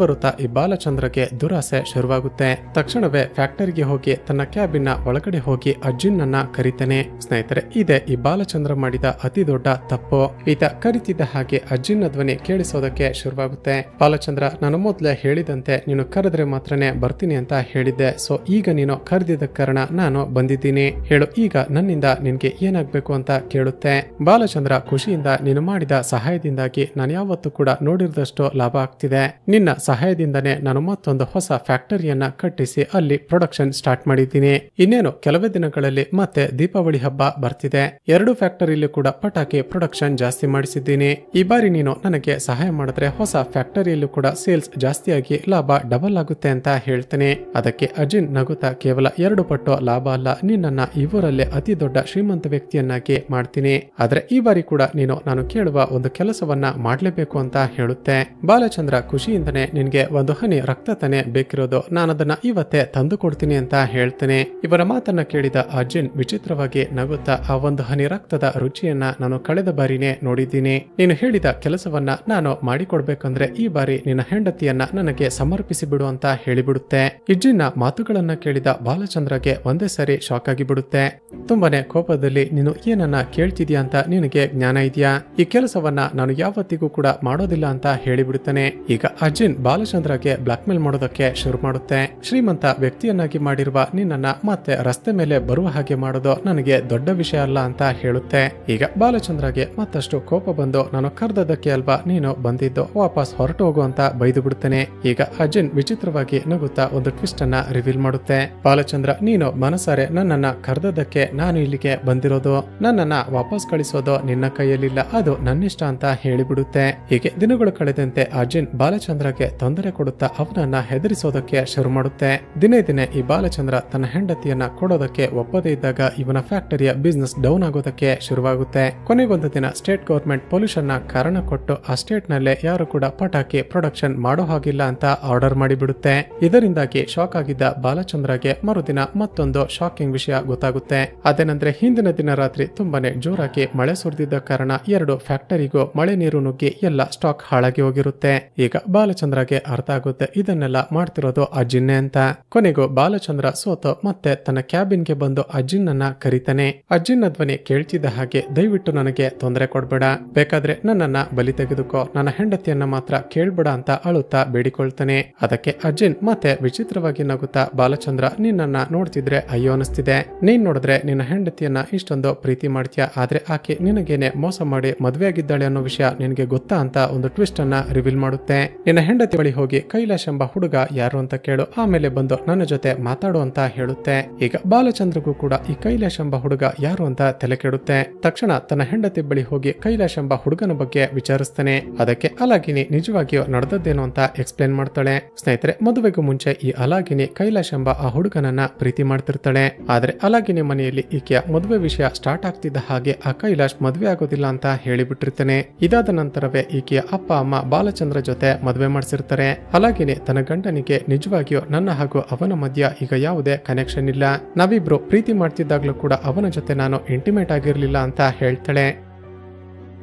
ಬರುತ್ತಾ ಈ ಬಾಲಚಂದ್ರಗೆ ದುರಾಸೆ ಶುರುವಾಗುತ್ತೆ. ತಕ್ಷಣವೇ ಫ್ಯಾಕ್ಟರಿಗೆ ಹೋಗಿ ತನ್ನ ಕ್ಯಾಬಿನ್ ನ ಒಳಗಡೆ ಹೋಗಿ ಅಜಿನ್ ಅನ್ನ ಕರೀತಾನೆ. ಸ್ನೇಹಿತರೆ, ಇದೇ ಈ ಬಾಲಚಂದ್ರ ಮಾಡಿದ ಅತಿ ದೊಡ್ಡ ತಪ್ಪು. ಈತ ಕರಿತಿದ್ದ ಹಾಗೆ ಅಜ್ಜಿನ ಧ್ವನಿ ಕೇಳಿಸೋದಕ್ಕೆ ಶುರುವಾಗುತ್ತೆ. ಬಾಲಚಂದ್ರ, ನಾನು ಮೊದಲೇ ಹೇಳಿದಂತೆ ನೀನು ಕರೆದ್ರೆ ಮಾತ್ರನೇ ಬರ್ತೀನಿ ಅಂತ ಹೇಳಿದ್ದೆ. ಸೊ ಈಗ ನೀನು ಕರೆದಿದ್ದ ಕಾರಣ ನಾನು ಬಂದಿದ್ದೀನಿ. ಹೇಳು, ಈಗ ನನ್ನಿಂದ ನಿನ್ಗೆ ಏನಾಗ್ಬೇಕು ಅಂತ ಕೇಳುತ್ತೆ. ಬಾಲಚಂದ್ರ ಖುಷಿಯಿಂದ, ನೀನು ಮಾಡಿದ ಸಹಾಯದಿಂದಾಗಿ ನಾನು ಯಾವತ್ತೂ ಕೂಡ ನೋಡಿರದಷ್ಟು ಲಾಭ ಆಗ್ತಿದೆ. ನಿನ್ನ ಸಹಾಯದಿಂದನೇ ನಾನು ಮತ್ತೊಂದು ಹೊಸ ಫ್ಯಾಕ್ಟರಿಯನ್ನ ಕಟ್ಟಿಸಿ ಅಲ್ಲಿ ಪ್ರೊಡಕ್ಷನ್ ಸ್ಟಾರ್ಟ್ ಮಾಡಿದ್ದೀನಿ. ಇನ್ನೇನು ಕೆಲವೇ ದಿನಗಳಲ್ಲಿ ಮತ್ತೆ ದೀಪಾವಳಿ ಹಬ್ಬ ಬರ್ತಿದೆ. ಎರಡು ಫ್ಯಾಕ್ಟರಿಯಲ್ಲಿ ಕೂಡ ಪಟಾಕಿ ಪ್ರೊಡಕ್ಷನ್ ಜಾಸ್ತಿ ಮಾಡಿಸಿದ್ದೀನಿ. ಈ ಬಾರಿ ನೀನು ನನಗೆ ಸಹಾಯ ಮಾಡಿದ್ರೆ ಹೊಸ ಫ್ಯಾಕ್ಟರಿಯಲ್ಲೂ ಕೂಡ ಸೇಲ್ಸ್ ಜಾಸ್ತಿಯಾಗಿ ಲಾಭ ಡಬಲ್ ಆಗುತ್ತೆ ಅಂತ ಹೇಳ್ತೇನೆ. ಅದಕ್ಕೆ ಅಜಿನ್ ನಗುತ್ತಾ, ಕೇವಲ 2 ಪಟ್ಟು ಲಾಭ ಅಲ್ಲ, ನಿನ್ನನ್ನ ಈ ಊರಲ್ಲೇ ಅತಿ ದೊಡ್ಡ ಶ್ರೀಮಂತ ವ್ಯಕ್ತಿಯನ್ನಾಗಿ ಮಾಡ್ತೀನಿ. ಆದ್ರೆ ಈ ಬಾರಿ ಕೂಡ ನೀನು ನಾನು ಕೇಳುವ ಒಂದು ಕೆಲಸವನ್ನ ಮಾಡ್ಲೇಬೇಕು ಅಂತ ಹೇಳುತ್ತೆ. ಬಾಲಚಂದ್ರ ಖುಷಿಯಿಂದನೇ, ನಿನ್ಗೆ ಒಂದು ಹನಿ ರಕ್ತ ತಾನೇ ಬೇಕಿರೋದು, ನಾನದನ್ನ ಇವತ್ತೇ ತಂದು ಕೊಡ್ತೀನಿ ಅಂತ ಹೇಳ್ತೇನೆ. ಇವರ ಮಾತನ್ನ ಕೇಳಿದ ಅಜಿನ್ ವಿಚಿತ್ರವಾಗಿ ನಗುತ್ತಾ, ಆ ಒಂದು ಹನಿ ರಕ್ತದ ರುಚಿಯನ್ನ ನಾನು ಕಳೆದ ಬಾರಿನೇ ನೋಡಿದ್ದೀನಿ. ನೀನು ಹೇಳಿದ ಕೆಲಸವನ್ನ ನಾನು ಮಾಡಿಕೊಡ್ಬೇಕಂದ್ರೆ ಈ ಬಾರಿ ನಿನ್ನ ಹೆಂಡತಿಯನ್ನ ನನಗೆ ಸಮರ್ಪಿಸಿ ಬಿಡು ಅಂತ ಹೇಳಿಬಿಡುತ್ತೆ. ಅಜಿನ್ನ ಮಾತುಗಳನ್ನ ಕೇಳಿದ ಬಾಲಚಂದ್ರಗೆ ಒಂದೇ ಸರಿ ಶಾಕ್ ಆಗಿ ಬಿಡುತ್ತೆ. ತುಂಬಾನೇ ಕೋಪದಲ್ಲಿ, ನೀನು ಏನನ್ನ ಕೇಳ್ತಿದ್ಯಾ ಅಂತ ನಿನಗೆ ಜ್ಞಾನ ಇದೆಯಾ? ಈ ಕೆಲಸವನ್ನ ನಾನು ಯಾವತ್ತಿಗೂ ಕೂಡ ಮಾಡೋದಿಲ್ಲ ಅಂತ ಹೇಳಿಬಿಡುತ್ತಾನೆ. ಈಗ ಅಜಿನ್ ಬಾಲಚಂದ್ರಗೆ ಬ್ಲಾಕ್ ಮೇಲ್ ಮಾಡೋದಕ್ಕೆ ಶುರು ಮಾಡುತ್ತೆ. ಶ್ರೀಮಂತ ವ್ಯಕ್ತಿಯನ್ನಾಗಿ ಮಾಡಿರುವ ನಿನ್ನನ್ನ ಮತ್ತೆ ರಸ್ತೆ ಮೇಲೆ ಬರುವ ಹಾಗೆ ಮಾಡೋದು ನನಗೆ ದೊಡ್ಡ ವಿಷಯ ಅಲ್ಲ ಅಂತ ಹೇಳುತ್ತೆ. ಈಗ ಬಾಲಚಂದ್ರಗೆ ಮತ್ತಷ್ಟು ಕೋಪ ಬಂದು, ನಾನು ಕರ್ದದಕ್ಕೆ ಅಲ್ವಾ ನೀನು ಬಂದಿದ್ದು, ವಾಪಸ್ ಹೊರಟು ಹೋಗು ಅಂತ ಬೈದು ಬಿಡುತ್ತೇನೆ. ಈಗ ಅಜಿನ್ ವಿಚಿತ್ರವಾಗಿ ನಗುತ್ತಾ ಒಂದು ಟ್ವಿಸ್ಟ್ ಅನ್ನ ರಿವೀಲ್ ಮಾಡುತ್ತೆ. ಬಾಲಚಂದ್ರ, ನೀನು ಮನಸಾರೆ ನನ್ನನ್ನ ಕರ್ದದಕ್ಕೆ ನಾನು ಇಲ್ಲಿಗೆ ಬಂದಿರೋದು, ನನ್ನನ್ನ ವಾಪಸ್ ಕಳಿಸೋದು ನಿನ್ನ ಕೈಯಲ್ಲಿಲ್ಲ, ಅದು ನನ್ನಿಷ್ಟ ಅಂತ ಹೇಳಿಬಿಡುತ್ತೆ. ಹೀಗೆ ದಿನಗಳು ಕಳೆದಂತೆ ಅಜಿನ್ ಬಾಲಚಂದ್ರಗೆ ತೊಂದರೆ ಕೊಡುತ್ತಾ ಅವನನ್ನ ಹೆದರಿಸೋದಕ್ಕೆ ಶುರು ಮಾಡುತ್ತೆ. ದಿನೇ ದಿನೇ ಈ ಬಾಲಚಂದ್ರ ತನ್ನ ಹೆಂಡತಿಯನ್ನ ಕೊಡೋದಕ್ಕೆ ಒಪ್ಪದೇ ಇದ್ದಾಗ ಇವನ ಫ್ಯಾಕ್ಟರಿಯ ಬಿಸ್ನೆಸ್ ಡೌನ್ ಆಗೋದಕ್ಕೆ ಶುರುವಾಗುತ್ತೆ. ಕೊನೆಗೊಂದು ದಿನ ಸ್ಟೇಟ್ ಗವರ್ಮೆಂಟ್ ಪೊಲ್ಯೂಷನ್ ನ ಕಾರಣ ಕೊಟ್ಟು ಆ ಸ್ಟೇಟ್ ನಲ್ಲೇ ಯಾರು ಕೂಡ ಪಟಾಕಿ ಪ್ರೊಡಕ್ಷನ್ ಮಾಡೋ ಹಾಗಿಲ್ಲ ಅಂತ ಆರ್ಡರ್ ಮಾಡಿಬಿಡುತ್ತೆ. ಇದರಿಂದಾಗಿ ಶಾಕ್ ಆಗಿದ್ದ ಬಾಲಚಂದ್ರಗೆ ಮರುದಿನ ಮತ್ತೊಂದು ಶಾಕಿಂಗ್ ವಿಷಯ ಗೊತ್ತಾಗುತ್ತೆ. ಅದೇನಂದ್ರೆ ಹಿಂದಿನ ದಿನ ರಾತ್ರಿ ತುಂಬಾನೇ ಜೋರಾಗಿ ಮಳೆ ಸುರಿದಿದ್ದ ಕಾರಣ 2 ಫ್ಯಾಕ್ಟರಿಗೂ ಮಳೆ ನೀರು ನುಗ್ಗಿ ಎಲ್ಲ ಸ್ಟಾಕ್ ಹಾಳಾಗಿ ಹೋಗಿರುತ್ತೆ. ಈಗ ಬಾಲಚಂದ್ರಗೆ ಅರ್ಥ ಆಗುತ್ತೆ, ಇದನ್ನೆಲ್ಲ ಮಾಡ್ತಿರೋದು ಅಜಿನ್ನೇ ಅಂತ. ಕೊನೆಗೂ ಬಾಲಚಂದ್ರ ಸೋತು ಮತ್ತೆ ತನ್ನ ಕ್ಯಾಬಿನ್ ಗೆ ಬಂದು ಅಜಿನ್ನನ್ನ ಕರೀತಾನೆ. ಅಜಿನ್ನ ಧ್ವನಿ ಕೇಳ್ತಿದ್ದ ಹಾಗೆ, ದಯವಿಟ್ಟು ನನಗೆ ತೊಂದರೆ ಕೊಡ್ಬೇಡ, ಬೇಕಾದ್ರೆ ನನ್ನನ್ನ ಬಲಿ ತೆಗೆದುಕೋ, ನನ್ನ ಹೆಂಡತಿಯನ್ನ ಮಾತ್ರ ಕೇಳ್ಬೇಡ ಅಂತ ಅಳುತ್ತಾ ಬೇಡಿಕೊಳ್ತಾನೆ. ಅದಕ್ಕೆ ಅಜಿನ್ ಮತ್ತೆ ವಿಚಿತ್ರವಾಗಿ ನಗುತ್ತಾ, ಬಾಲಚಂದ್ರ, ನಿನ್ನನ್ನ ನೋಡ್ತಿದ್ರೆ ಅಯ್ಯೋ ಅನಿಸ್ತಿದೆ. ನೀನ್ ನೋಡಿದ್ರೆ ನಿನ್ನ ಹೆಂಡತಿಯನ್ನ ಇಷ್ಟೊಂದು ಪ್ರೀತಿ ಮಾಡ್ತೀಯ, ಆದ್ರೆ ಆಕೆ ನಿನಗೇನೆ ಮೋಸ ಮಾಡಿ ಮದ್ವೆ ಆಗಿದ್ದಾಳೆ ಅನ್ನೋ ವಿಷಯ ನಿನಗೆ ಗೊತ್ತಾ ಅಂತ ಒಂದು ಟ್ವಿಸ್ಟ್ ಅನ್ನ ರಿವೀಲ್ ಮಾಡುತ್ತೆ. ನಿನ್ನ ಹೆಂಡತಿ ಬಳಿ ಹೋಗಿ ಕೈಲಾಶ್ ಎಂಬ ಹುಡುಗ ಯಾರು ಅಂತ ಕೇಳು, ಆಮೇಲೆ ಬಂದು ನನ್ನ ಜೊತೆ ಮಾತಾಡು ಅಂತ ಹೇಳುತ್ತೆ. ಈಗ ಬಾಲಚಂದ್ರಗೂ ಕೂಡ ಈ ಕೈಲಾಶ್ ಎಂಬ ಹುಡುಗ ಯಾರು ಅಂತ ತಲೆ ಕೆಡುತ್ತೆ. ತಕ್ಷಣ ತನ್ನ ಹೆಂಡತಿ ಬಳಿ ಹೋಗಿ ಕೈಲಾಶ್ ಎಂಬ ಎಂಬ ಹುಡುಗನ ಬಗ್ಗೆ ವಿಚಾರಿಸ್ತಾನೆ. ಅದಕ್ಕೆ ಅಲಾಗಿನಿ ನಿಜವಾಗಿಯೂ ನಡೆದದ್ದೇನು ಅಂತ ಎಕ್ಸ್ಪ್ಲೇನ್ ಮಾಡ್ತಾಳೆ. ಸ್ನೇಹಿತರೆ, ಮದುವೆಗೂ ಮುಂಚೆ ಈ ಅಲಾಗಿನಿ ಕೈಲಾಶ್ ಎಂಬ ಆ ಹುಡುಗನನ್ನ ಪ್ರೀತಿ ಮಾಡ್ತಿರ್ತಾಳೆ. ಆದ್ರೆ ಅಲಾಗಿನಿ ಮನೆಯಲ್ಲಿ ಈಕೆಯ ಮದುವೆ ವಿಷಯ ಸ್ಟಾರ್ಟ್ ಆಗ್ತಿದ್ದ ಹಾಗೆ ಆ ಕೈಲಾಶ್ ಮದುವೆ ಆಗೋದಿಲ್ಲ ಅಂತ ಹೇಳಿಬಿಟ್ಟಿರ್ತಾನೆ. ಇದಾದ ನಂತರವೇ ಈಕೆಯ ಅಪ್ಪ ಅಮ್ಮ ಬಾಲಚಂದ್ರ ಜೊತೆ ಮದುವೆ ಮಾಡಿಸಿರ್ತಾರೆ. ಅಲಾಗಿನಿ ತನ್ನ ಗಂಡನಿಗೆ ನಿಜವಾಗಿಯೂ ನನ್ನ ಹಾಗೂ ಅವನ ಮಧ್ಯ ಈಗ ಯಾವುದೇ ಕನೆಕ್ಷನ್ ಇಲ್ಲ, ನಾವಿಬ್ರು ಪ್ರೀತಿ ಮಾಡ್ತಿದ್ದಾಗ್ಲೂ ಕೂಡ ಅವನ ಜೊತೆ ನಾನು ಇಂಟಿಮೇಟ್ ಆಗಿರ್ಲಿಲ್ಲ ಅಂತ ಹೇಳ್ತಾಳೆ.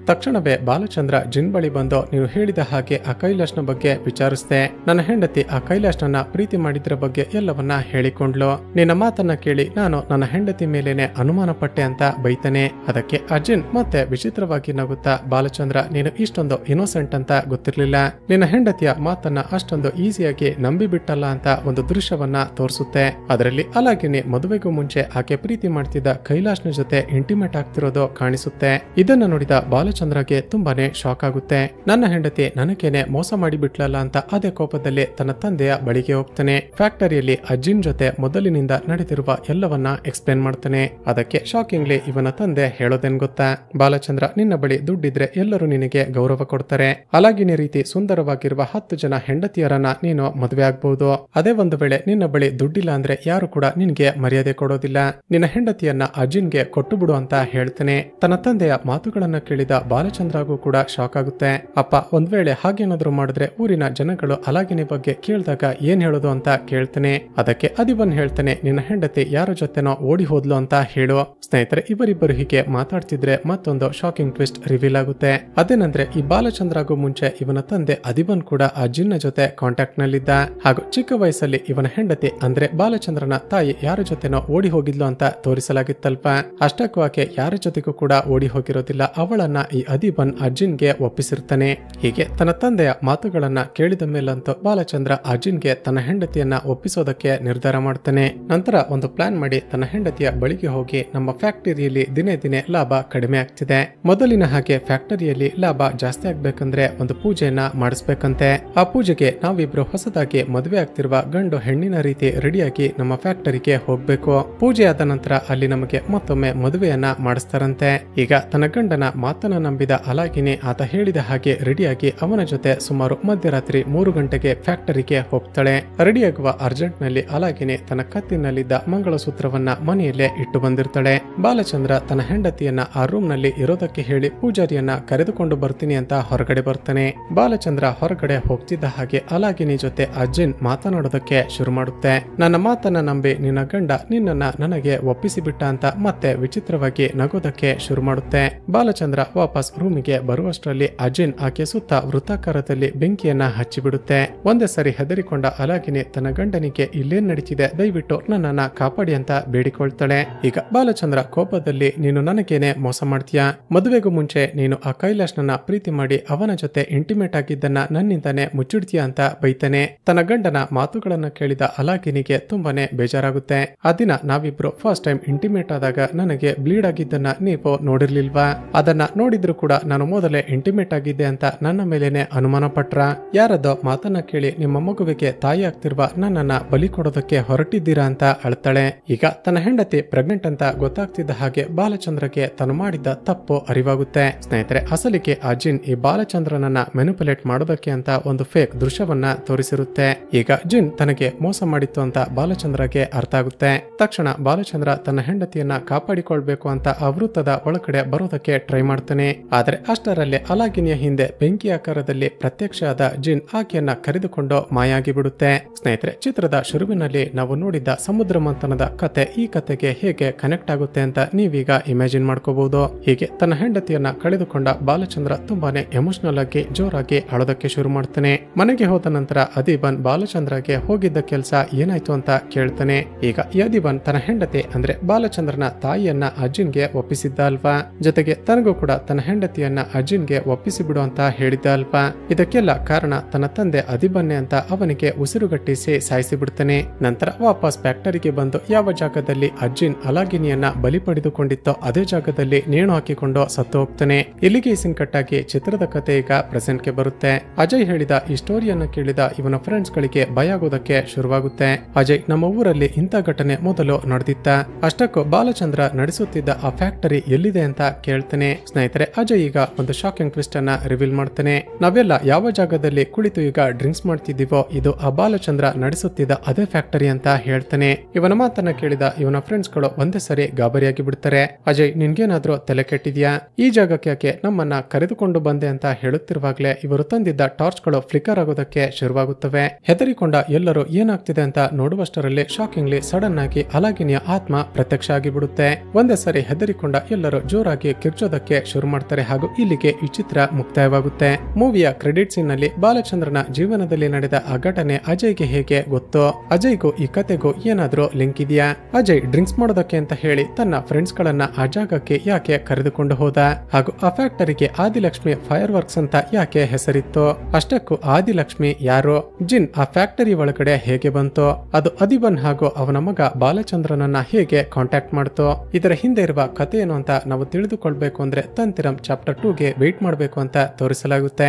ತಕ್ಷಣವೇ ಬಾಲಚಂದ್ರ ಜಿನ್ ಬಳಿ ಬಂದು, ನೀನು ಹೇಳಿದ ಹಾಗೆ ಆ ಕೈಲಾಶ್ನ ಬಗ್ಗೆ ವಿಚಾರಿಸಿದೆ. ನನ್ನ ಹೆಂಡತಿ ಆ ಕೈಲಾಶ್ನನ್ನ ಪ್ರೀತಿ ಮಾಡಿದ್ರ ಬಗ್ಗೆ ಎಲ್ಲವನ್ನ ಹೇಳಿಕೊಂಡ್ಲು. ನಿನ್ನ ಮಾತನ್ನ ಕೇಳಿ ನಾನು ನನ್ನ ಹೆಂಡತಿ ಮೇಲೇನೆ ಅನುಮಾನ ಪಟ್ಟೆ ಅಂತ ಬೈತಾನೆ. ಅದಕ್ಕೆ ಅಜಿನ್ ಮತ್ತೆ ವಿಚಿತ್ರವಾಗಿ ನಗುತ್ತಾ, ಬಾಲಚಂದ್ರ, ನೀನು ಇಷ್ಟೊಂದು ಇನ್ನೋಸೆಂಟ್ ಅಂತ ಗೊತ್ತಿರ್ಲಿಲ್ಲ. ನಿನ್ನ ಹೆಂಡತಿಯ ಮಾತನ್ನ ಅಷ್ಟೊಂದು ಈಸಿಯಾಗಿ ನಂಬಿ ಬಿಟ್ಟಲ್ಲ ಅಂತ ಒಂದು ದೃಶ್ಯವನ್ನ ತೋರಿಸುತ್ತೆ. ಅದರಲ್ಲಿ ಅಲಾಗಿನಿ ಮದುವೆಗೂ ಮುಂಚೆ ಆಕೆ ಪ್ರೀತಿ ಮಾಡ್ತಿದ್ದ ಕೈಲಾಶ್ನ ಜೊತೆ ಇಂಟಿಮೇಟ್ ಆಗ್ತಿರೋದು ಕಾಣಿಸುತ್ತೆ. ಇದನ್ನ ನೋಡಿದ ಬಾಲಚಂದ್ರಗೆ ತುಂಬಾನೇ ಶಾಕ್ ಆಗುತ್ತೆ. ನನ್ನ ಹೆಂಡತಿ ನನಗೇನೆ ಮೋಸ ಮಾಡಿಬಿಟ್ಲಲ್ಲ ಅಂತ ಅದೇ ಕೋಪದಲ್ಲಿ ತನ್ನ ತಂದೆಯ ಬಳಿಗೆ ಹೋಗ್ತಾನೆ. ಫ್ಯಾಕ್ಟರಿಯಲ್ಲಿ ಅಜಿನ್ ಜೊತೆ ಮೊದಲಿನಿಂದ ನಡೆದಿರುವ ಎಲ್ಲವನ್ನ ಎಕ್ಸ್ಪ್ಲೇನ್ ಮಾಡ್ತಾನೆ. ಅದಕ್ಕೆ ಶಾಕಿಂಗ್ಲಿ ಇವನ ತಂದೆ ಹೇಳೋದೇನ್ ಗೊತ್ತಾ, ಬಾಲಚಂದ್ರ, ನಿನ್ನ ಬಳಿ ದುಡ್ಡಿದ್ರೆ ಎಲ್ಲರೂ ನಿನಗೆ ಗೌರವ ಕೊಡ್ತಾರೆ. ಅಲಾಗಿನಿ ರೀತಿ ಸುಂದರವಾಗಿರುವ 10 ಜನ ಹೆಂಡತಿಯರನ್ನ ನೀನು ಮದುವೆ ಆಗ್ಬಹುದು. ಅದೇ ಒಂದು ವೇಳೆ ನಿನ್ನ ಬಳಿ ದುಡ್ಡಿಲ್ಲ ಅಂದ್ರೆ ಯಾರು ಕೂಡ ನಿನ್ಗೆ ಮರ್ಯಾದೆ ಕೊಡೋದಿಲ್ಲ. ನಿನ್ನ ಹೆಂಡತಿಯನ್ನ ಅಜಿನ್ಗೆ ಕೊಟ್ಟು ಬಿಡು ಅಂತ ಹೇಳ್ತಾನೆ. ತನ್ನ ತಂದೆಯ ಮಾತುಗಳನ್ನ ಕೇಳಿದ ಬಾಲಚಂದ್ರಗೂ ಕೂಡ ಶಾಕ್ ಆಗುತ್ತೆ. ಅಪ್ಪ, ಒಂದ್ ವೇಳೆ ಹಾಗೇನಾದ್ರೂ ಮಾಡಿದ್ರೆ ಊರಿನ ಜನಗಳು ಅಲಾಗಿನಿ ಬಗ್ಗೆ ಕೇಳಿದಾಗ ಏನ್ ಹೇಳೋದು ಅಂತ ಕೇಳ್ತಾನೆ. ಅದಕ್ಕೆ ಅದಿಬನ್ ಹೇಳ್ತಾನೆ, ನಿನ್ನ ಹೆಂಡತಿ ಯಾರ ಜೊತೆನೋ ಓಡಿ ಹೋದ್ಲು ಅಂತ ಹೇಳು. ಸ್ನೇಹಿತರೆ, ಇವರಿಬ್ಬರು ಹೀಗೆ ಮಾತಾಡ್ತಿದ್ರೆ ಮತ್ತೊಂದು ಶಾಕಿಂಗ್ ಟ್ವಿಸ್ಟ್ ರಿವೀಲ್ ಆಗುತ್ತೆ. ಅದೇನಂದ್ರೆ, ಈ ಬಾಲಚಂದ್ರಗೂ ಮುಂಚೆ ಇವನ ತಂದೆ ಅದಿಬನ್ ಕೂಡ ಆ ಜಿನ್ನ ಜೊತೆ ಕಾಂಟ್ಯಾಕ್ಟ್ ನಲ್ಲಿದ್ದ. ಹಾಗೂ ಚಿಕ್ಕ ವಯಸ್ಸಲ್ಲಿ ಇವನ ಹೆಂಡತಿ ಅಂದ್ರೆ ಬಾಲಚಂದ್ರನ ತಾಯಿ ಯಾರ ಜೊತೆನೋ ಓಡಿ ಹೋಗಿದ್ಲು ಅಂತ ತೋರಿಸಲಾಗಿತ್ತಲ್ಪ. ಅಷ್ಟಕ್ಕೂ ಆಕೆ ಯಾರ ಜೊತೆಗೂ ಕೂಡ ಓಡಿ ಹೋಗಿರೋದಿಲ್ಲ. ಅವಳನ್ನ ಈ ಅದಿಬನ್ ಅಜಿನ್ಗೆ ಒಪ್ಪಿಸಿರ್ತಾನೆ. ಹೀಗೆ ತನ್ನ ತಂದೆಯ ಮಾತುಗಳನ್ನ ಕೇಳಿದ ಮೇಲಂತೂ ಬಾಲಚಂದ್ರ ಅಜಿನ್ಗೆ ತನ್ನ ಹೆಂಡತಿಯನ್ನ ಒಪ್ಪಿಸೋದಕ್ಕೆ ನಿರ್ಧಾರ ಮಾಡ್ತಾನೆ. ನಂತರ ಒಂದು ಪ್ಲಾನ್ ಮಾಡಿ ತನ್ನ ಹೆಂಡತಿಯ ಬಳಿಗೆ ಹೋಗಿ, ನಮ್ಮ ಫ್ಯಾಕ್ಟರಿಯಲ್ಲಿ ದಿನೇ ದಿನೇ ಲಾಭ ಕಡಿಮೆ ಆಗ್ತಿದೆ. ಮೊದಲಿನ ಹಾಗೆ ಫ್ಯಾಕ್ಟರಿಯಲ್ಲಿ ಲಾಭ ಜಾಸ್ತಿ ಆಗ್ಬೇಕಂದ್ರೆ ಒಂದು ಪೂಜೆಯನ್ನ ಮಾಡಿಸ್ಬೇಕಂತೆ. ಆ ಪೂಜೆಗೆ ನಾವಿಬ್ರು ಹೊಸದಾಗಿ ಮದುವೆ ಆಗ್ತಿರುವ ಗಂಡು ಹೆಣ್ಣಿನ ರೀತಿ ರೆಡಿಯಾಗಿ ನಮ್ಮ ಫ್ಯಾಕ್ಟರಿಗೆ ಹೋಗ್ಬೇಕು. ಪೂಜೆ ಆದ ನಂತರ ಅಲ್ಲಿ ನಮಗೆ ಮತ್ತೊಮ್ಮೆ ಮದುವೆಯನ್ನ ಮಾಡಿಸ್ತಾರಂತೆ. ಈಗ ತನ್ನ ಗಂಡನ ಮಾತನ್ನ ನಂಬಿದ ಅಲಾಗಿನಿ ಆತ ಹೇಳಿದ ಹಾಗೆ ರೆಡಿಯಾಗಿ ಅವನ ಜೊತೆ ಸುಮಾರು ಮಧ್ಯರಾತ್ರಿ 3 ಗಂಟೆಗೆ ಫ್ಯಾಕ್ಟರಿಗೆ ಹೋಗ್ತಾಳೆ. ರೆಡಿಯಾಗುವ ಅರ್ಜೆಂಟ್ ನಲ್ಲಿ ಅಲಾಗಿನಿ ತನ್ನ ಕತ್ತಿನಲ್ಲಿದ್ದ ಮಂಗಳಸೂತ್ರವನ್ನ ಮನೆಯಲ್ಲೇ ಇಟ್ಟು ಬಂದಿರ್ತಾಳೆ. ಬಾಲಚಂದ್ರ ತನ್ನ ಹೆಂಡತಿಯನ್ನ ಆ ರೂಮ್ ನಲ್ಲಿ ಇರೋದಕ್ಕೆ ಹೇಳಿ ಪೂಜಾರಿಯನ್ನ ಕರೆದುಕೊಂಡು ಬರ್ತೀನಿ ಅಂತ ಹೊರಗಡೆ ಬರ್ತಾನೆ. ಬಾಲಚಂದ್ರ ಹೊರಗಡೆ ಹೋಗ್ತಿದ್ದ ಹಾಗೆ ಅಲಾಗಿನಿ ಜೊತೆ ಅಜಿನ್ ಮಾತನಾಡೋದಕ್ಕೆ ಶುರು ಮಾಡುತ್ತೆ. ನನ್ನ ಮಾತನ್ನ ನಂಬಿ ನಿನ್ನ ಗಂಡ ನಿನ್ನನ್ನ ನನಗೆ ಒಪ್ಪಿಸಿಬಿಟ್ಟ ಅಂತ ಮತ್ತೆ ವಿಚಿತ್ರವಾಗಿ ನಗೋದಕ್ಕೆ ಶುರು ಮಾಡುತ್ತೆ. ಬಾಲಚಂದ್ರ ವಾಪಸ್ ರೂಮಿಗೆ ಬರುವಷ್ಟರಲ್ಲಿ ಅಜಿನ್ ಆಕೆ ಸುತ್ತ ವೃತ್ತಾಕಾರದಲ್ಲಿ ಬೆಂಕಿಯನ್ನ ಹಚ್ಚಿಬಿಡುತ್ತೆ. ಒಂದೇ ಸರಿ ಹೆದರಿಕೊಂಡ ಅಲಾಗಿನಿ ತನ್ನ ಗಂಡನಿಗೆ ಇಲ್ಲೇನ್ ನಡೀತಿದೆ, ದಯವಿಟ್ಟು ನನ್ನನ್ನ ಕಾಪಾಡಿ ಅಂತ ಬೇಡಿಕೊಳ್ತಾಳೆ. ಈಗ ಬಾಲಚಂದ್ರ ಕೋಪದಲ್ಲಿ, ನೀನು ನನಗೇನೆ ಮೋಸ ಮಾಡ್ತೀಯಾ? ಮದುವೆಗೂ ಮುಂಚೆ ನೀನು ಆ ಕೈಲಾಶ್ನನ್ನ ಪ್ರೀತಿ ಮಾಡಿ ಅವನ ಜೊತೆ ಇಂಟಿಮೇಟ್ ಆಗಿದ್ದನ್ನ ನನ್ನಿಂದಾನೆ ಮುಚ್ಚಿಡ್ತೀಯ ಅಂತ ಬೈತಾನೆ. ತನ್ನ ಗಂಡನ ಮಾತುಗಳನ್ನ ಕೇಳಿದ ಅಲಾಗಿನಿಗೆ ತುಂಬಾನೇ ಬೇಜಾರಾಗುತ್ತೆ. ಆ ದಿನ ನಾವಿಬ್ರು ಫಸ್ಟ್ ಟೈಮ್ ಇಂಟಿಮೇಟ್ ಆದಾಗ ನನಗೆ ಬ್ಲೀಡ್ ಆಗಿದ್ದನ್ನ ನೀವು ನೋಡಿರ್ಲಿಲ್ವಾ? ಅದನ್ನ ನೋಡಿದ್ರು ಕೂಡ ನಾನು ಮೊದಲೇ ಇಂಟಿಮೇಟ್ ಆಗಿದ್ದೆ ಅಂತ ನನ್ನ ಮೇಲೇನೆ ಅನುಮಾನ ಪಟ್ರ? ಯಾರದೋ ಮಾತನ್ನ ಕೇಳಿ ನಿಮ್ಮ ಮಗುವಿಗೆ ತಾಯಿ ಆಗ್ತಿರುವ ನನ್ನನ್ನ ಬಲಿ ಕೊಡೋದಕ್ಕೆ ಹೊರಟಿದ್ದೀರಾ ಅಂತ ಅಳ್ತಾಳೆ. ಈಗ ತನ್ನ ಹೆಂಡತಿ ಪ್ರೆಗ್ನೆಂಟ್ ಅಂತ ಗೊತ್ತಾಗ್ತಿದ್ದ ಹಾಗೆ ಬಾಲಚಂದ್ರಗೆ ತಾನು ಮಾಡಿದ್ದ ತಪ್ಪು ಅರಿವಾಗುತ್ತೆ. ಸ್ನೇಹಿತರೆ, ಅಸಲಿಗೆ ಅಜಿನ್ ಈ ಬಾಲಚಂದ್ರನನ್ನ ಮೆನಿಪುಲೇಟ್ ಮಾಡೋದಕ್ಕೆ ಅಂತ ಒಂದು ಫೇಕ್ ದೃಶ್ಯವನ್ನ ತೋರಿಸಿರುತ್ತೆ. ಈಗ ಜಿನ್ ತನಗೆ ಮೋಸ ಮಾಡಿತ್ತು ಅಂತ ಬಾಲಚಂದ್ರಗೆ ಅರ್ಥ ಆಗುತ್ತೆ. ತಕ್ಷಣ ಬಾಲಚಂದ್ರ ತನ್ನ ಹೆಂಡತಿಯನ್ನ ಕಾಪಾಡಿಕೊಳ್ಬೇಕು ಅಂತ ಆ ವೃತ್ತದ ಒಳಗಡೆ ಬರೋದಕ್ಕೆ ಟ್ರೈ ಮಾಡ್ತಾನೆ. ಆದ್ರೆ ಅಷ್ಟರಲ್ಲೇ ಅಲಾಗಿನಿಯ ಹಿಂದೆ ಬೆಂಕಿ ಆಕಾರದಲ್ಲಿ ಪ್ರತ್ಯಕ್ಷ ಆದ ಜಿನ್ ಆಕೆಯನ್ನ ಕರೆದುಕೊಂಡು ಮಾಯಾಗಿ ಬಿಡುತ್ತೆ. ಸ್ನೇಹಿತರೆ, ಚಿತ್ರದ ಶುರುವಿನಲ್ಲಿ ನಾವು ನೋಡಿದ್ದ ಸಮುದ್ರ ಮಂಥನದ ಕತೆ ಈ ಕತೆಗೆ ಹೇಗೆ ಕನೆಕ್ಟ್ ಆಗುತ್ತೆ ಅಂತ ನೀವೀಗ ಇಮ್ಯಾಜಿನ್ ಮಾಡ್ಕೋಬಹುದು. ಹೀಗೆ ತನ್ನ ಹೆಂಡತಿಯನ್ನ ಕಳೆದುಕೊಂಡ ಬಾಲಚಂದ್ರ ತುಂಬಾನೇ ಎಮೋಷನಲ್ ಆಗಿ ಜೋರಾಗಿ ಅಳೋದಕ್ಕೆ ಶುರು ಮಾಡ್ತಾನೆ. ಮನೆಗೆ ಹೋದ ನಂತರ ಅದಿಬನ್ ಬಾಲಚಂದ್ರಗೆ ಹೋಗಿದ್ದ ಕೆಲಸ ಏನಾಯ್ತು ಅಂತ ಕೇಳ್ತಾನೆ. ಈಗ ಅದಿಬನ್ ತನ್ನ ಹೆಂಡತಿ ಅಂದ್ರೆ ಬಾಲಚಂದ್ರನ ತಾಯಿಯನ್ನ ಅಜಿನ್ಗೆ ಒಪ್ಪಿಸಿದ್ದ ಅಲ್ವಾ, ಜೊತೆಗೆ ತನಗೂ ಕೂಡ ತನ್ನ ಹೆಂಡತಿಯನ್ನ ಅಜಿನ್ಗೆ ಒಪ್ಪಿಸಿ ಬಿಡು ಅಂತ ಹೇಳಿದ್ದ ಅಲ್ವಾ. ಇದಕ್ಕೆಲ್ಲ ಕಾರಣ ತನ್ನ ತಂದೆ ಅದಿಬನ್ನೆ ಅಂತ ಅವನಿಗೆ ಉಸಿರುಗಟ್ಟಿಸಿ ಸಾಯಿಸಿ ಬಿಡ್ತಾನೆ. ನಂತರ ವಾಪಸ್ ಫ್ಯಾಕ್ಟರಿಗೆ ಬಂದು ಯಾವ ಜಾಗದಲ್ಲಿ ಅಜಿನ್ ಅಲಾಗಿನಿಯನ್ನ ಬಲಿ ಪಡೆದುಕೊಂಡಿತ್ತೋ ಅದೇ ಜಾಗದಲ್ಲಿ ನೇಣು ಹಾಕಿಕೊಂಡು ಸತ್ತು ಹೋಗ್ತಾನೆ. ಇಲ್ಲಿಗೆ ಸೀನ್ ಕಟ್ಟಾಗಿ ಚಿತ್ರದ ಕತೆ ಈಗ ಪ್ರೆಸೆಂಟ್ ಗೆ ಬರುತ್ತೆ. ಅಜಯ್ ಹೇಳಿದ ಈ ಸ್ಟೋರಿಯನ್ನು ಕೇಳಿದ ಇವನ ಫ್ರೆಂಡ್ಸ್ ಗಳಿಗೆ ಭಯ ಆಗೋದಕ್ಕೆ ಶುರುವಾಗುತ್ತೆ. ಅಜಯ್, ನಮ್ಮ ಊರಲ್ಲಿ ಇಂಥ ಘಟನೆ ಮೊದಲು ನಡೆದಿತ್ತ? ಅಷ್ಟಕ್ಕೂ ಬಾಲಚಂದ್ರ ನಡೆಸುತ್ತಿದ್ದ ಆ ಫ್ಯಾಕ್ಟರಿ ಎಲ್ಲಿದೆ ಅಂತ ಕೇಳ್ತಾನೆ. ಸ್ನೇಹಿತರೆ, ಅಜಯ್ ಈಗ ಒಂದು ಶಾಕಿಂಗ್ ಟ್ವಿಸ್ಟ್ ಅನ್ನ ರಿವೀಲ್ ಮಾಡ್ತಾನೆ. ನಾವೆಲ್ಲ ಯಾವ ಜಾಗದಲ್ಲಿ ಕುಳಿತು ಈಗ ಡ್ರಿಂಕ್ಸ್ ಮಾಡ್ತಿದ್ದೀವೋ ಇದು ಆ ಬಾಲಚಂದ್ರ ನಡೆಸುತ್ತಿದ್ದ ಅದೇ ಫ್ಯಾಕ್ಟರಿ ಅಂತ ಹೇಳ್ತಾನೆ. ಇವನ ಮಾತನ್ನ ಕೇಳಿದ ಇವನ ಫ್ರೆಂಡ್ಸ್ ಗಳು ಒಂದೇ ಸರಿ ಗಾಬರಿಯಾಗಿ ಬಿಡ್ತಾರೆ. ಅಜಯ್ ನಿನ್ಗೇನಾದ್ರೂ ತಲೆ ಕೆಟ್ಟಿದ್ಯಾ? ಈ ಜಾಗಕ್ಕೆ ಯಾಕೆ ನಮ್ಮನ್ನ ಕರೆದುಕೊಂಡು ಬಂದೆ ಅಂತ ಹೇಳುತ್ತಿರುವಾಗ್ಲೇ ಇವರು ತಂದಿದ್ದ ಟಾರ್ಚ್ ಗಳು ಫ್ಲಿಕರ್ ಆಗೋದಕ್ಕೆ ಶುರುವಾಗುತ್ತವೆ. ಹೆದರಿಕೊಂಡ ಎಲ್ಲರೂ ಏನಾಗ್ತಿದೆ ಅಂತ ನೋಡುವಷ್ಟರಲ್ಲಿ ಶಾಕಿಂಗ್ಲಿ ಸಡನ್ ಆಗಿ ಅಲಾಗಿನಿಯ ಆತ್ಮ ಪ್ರತ್ಯಕ್ಷ ಆಗಿಬಿಡುತ್ತೆ. ಒಂದೇ ಸರಿ ಹೆದರಿಕೊಂಡ ಎಲ್ಲರೂ ಜೋರಾಗಿ ಕಿರ್ಚೋದಕ್ಕೆ ಶುರು ಮಾಡ್ತಾರೆ ಹಾಗೂ ಇಲ್ಲಿಗೆ ಈ ಚಿತ್ರ ಮುಕ್ತಾಯವಾಗುತ್ತೆ. ಮೂವಿಯ ಕ್ರೆಡಿಟ್ ಸೀನ್ ನಲ್ಲಿ ಬಾಲಚಂದ್ರನ ಜೀವನದಲ್ಲಿ ನಡೆದ ಆ ಘಟನೆ ಅಜಯ್ಗೆ ಹೇಗೆ ಗೊತ್ತೋ, ಅಜಯ್ಗೂ ಈ ಕತೆಗೂ ಏನಾದ್ರೂ ಲಿಂಕ್ ಇದೆಯಾ? ಅಜಯ್ ಡ್ರಿಂಕ್ಸ್ ಮಾಡೋದಕ್ಕೆ ಅಂತ ಹೇಳಿ ತನ್ನ ಫ್ರೆಂಡ್ಸ್ ಗಳನ್ನ ಆ ಜಾಗಕ್ಕೆ ಯಾಕೆ ಕರೆದುಕೊಂಡು ಹೋದ? ಹಾಗೂ ಆ ಫ್ಯಾಕ್ಟರಿಗೆ ಆದಿಲಕ್ಷ್ಮಿ ಫೈರ್ ವರ್ಕ್ಸ್ ಅಂತ ಯಾಕೆ ಹೆಸರಿತ್ತು? ಅಷ್ಟಕ್ಕೂ ಆದಿಲಕ್ಷ್ಮಿ ಯಾರು? ಜಿನ್ ಆ ಫ್ಯಾಕ್ಟರಿ ಒಳಗಡೆ ಹೇಗೆ ಬಂತು? ಅದು ಅದಿಬನ್ ಹಾಗೂ ಅವನ ಮಗ ಬಾಲಚಂದ್ರನನ್ನ ಹೇಗೆ ಕಾಂಟ್ಯಾಕ್ಟ್ ಮಾಡ್ತು? ಇದರ ಹಿಂದೆ ಇರುವ ಕಥೆ ಏನು ಅಂತ ನಾವು ತಿಳಿದುಕೊಳ್ಬೇಕು ಅಂದ್ರೆ ತಂತಿರಂ ಚಾಪ್ಟರ್ 2ಗೆ ವೇಟ್ ಮಾಡಬೇಕು ಅಂತ ತೋರಿಸಲಾಗುತ್ತೆ.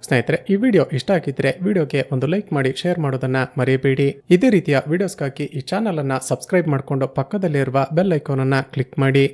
ಸ್ನೇಹಿತರೆ, ಈ ವಿಡಿಯೋ ಇಷ್ಟ ಆಗಿದ್ರೆ ವಿಡಿಯೋಗೆ ಒಂದು ಲೈಕ್ ಮಾಡಿ ಶೇರ್ ಮಾಡೋದನ್ನ ಮರೆಯಬೇಡಿ. ಇದೇ ರೀತಿಯ ವಿಡಿಯೋಸ್ಗಾಗಿ ಈ ಚಾನಲ್ ಅನ್ನ ಸಬ್ಸ್ಕ್ರೈಬ್ ಮಾಡಿಕೊಂಡು ಪಕ್ಕದಲ್ಲಿರುವ ಬೆಲ್ ಐಕಾನ್ ಅನ್ನ ಕ್ಲಿಕ್ ಮಾಡಿ.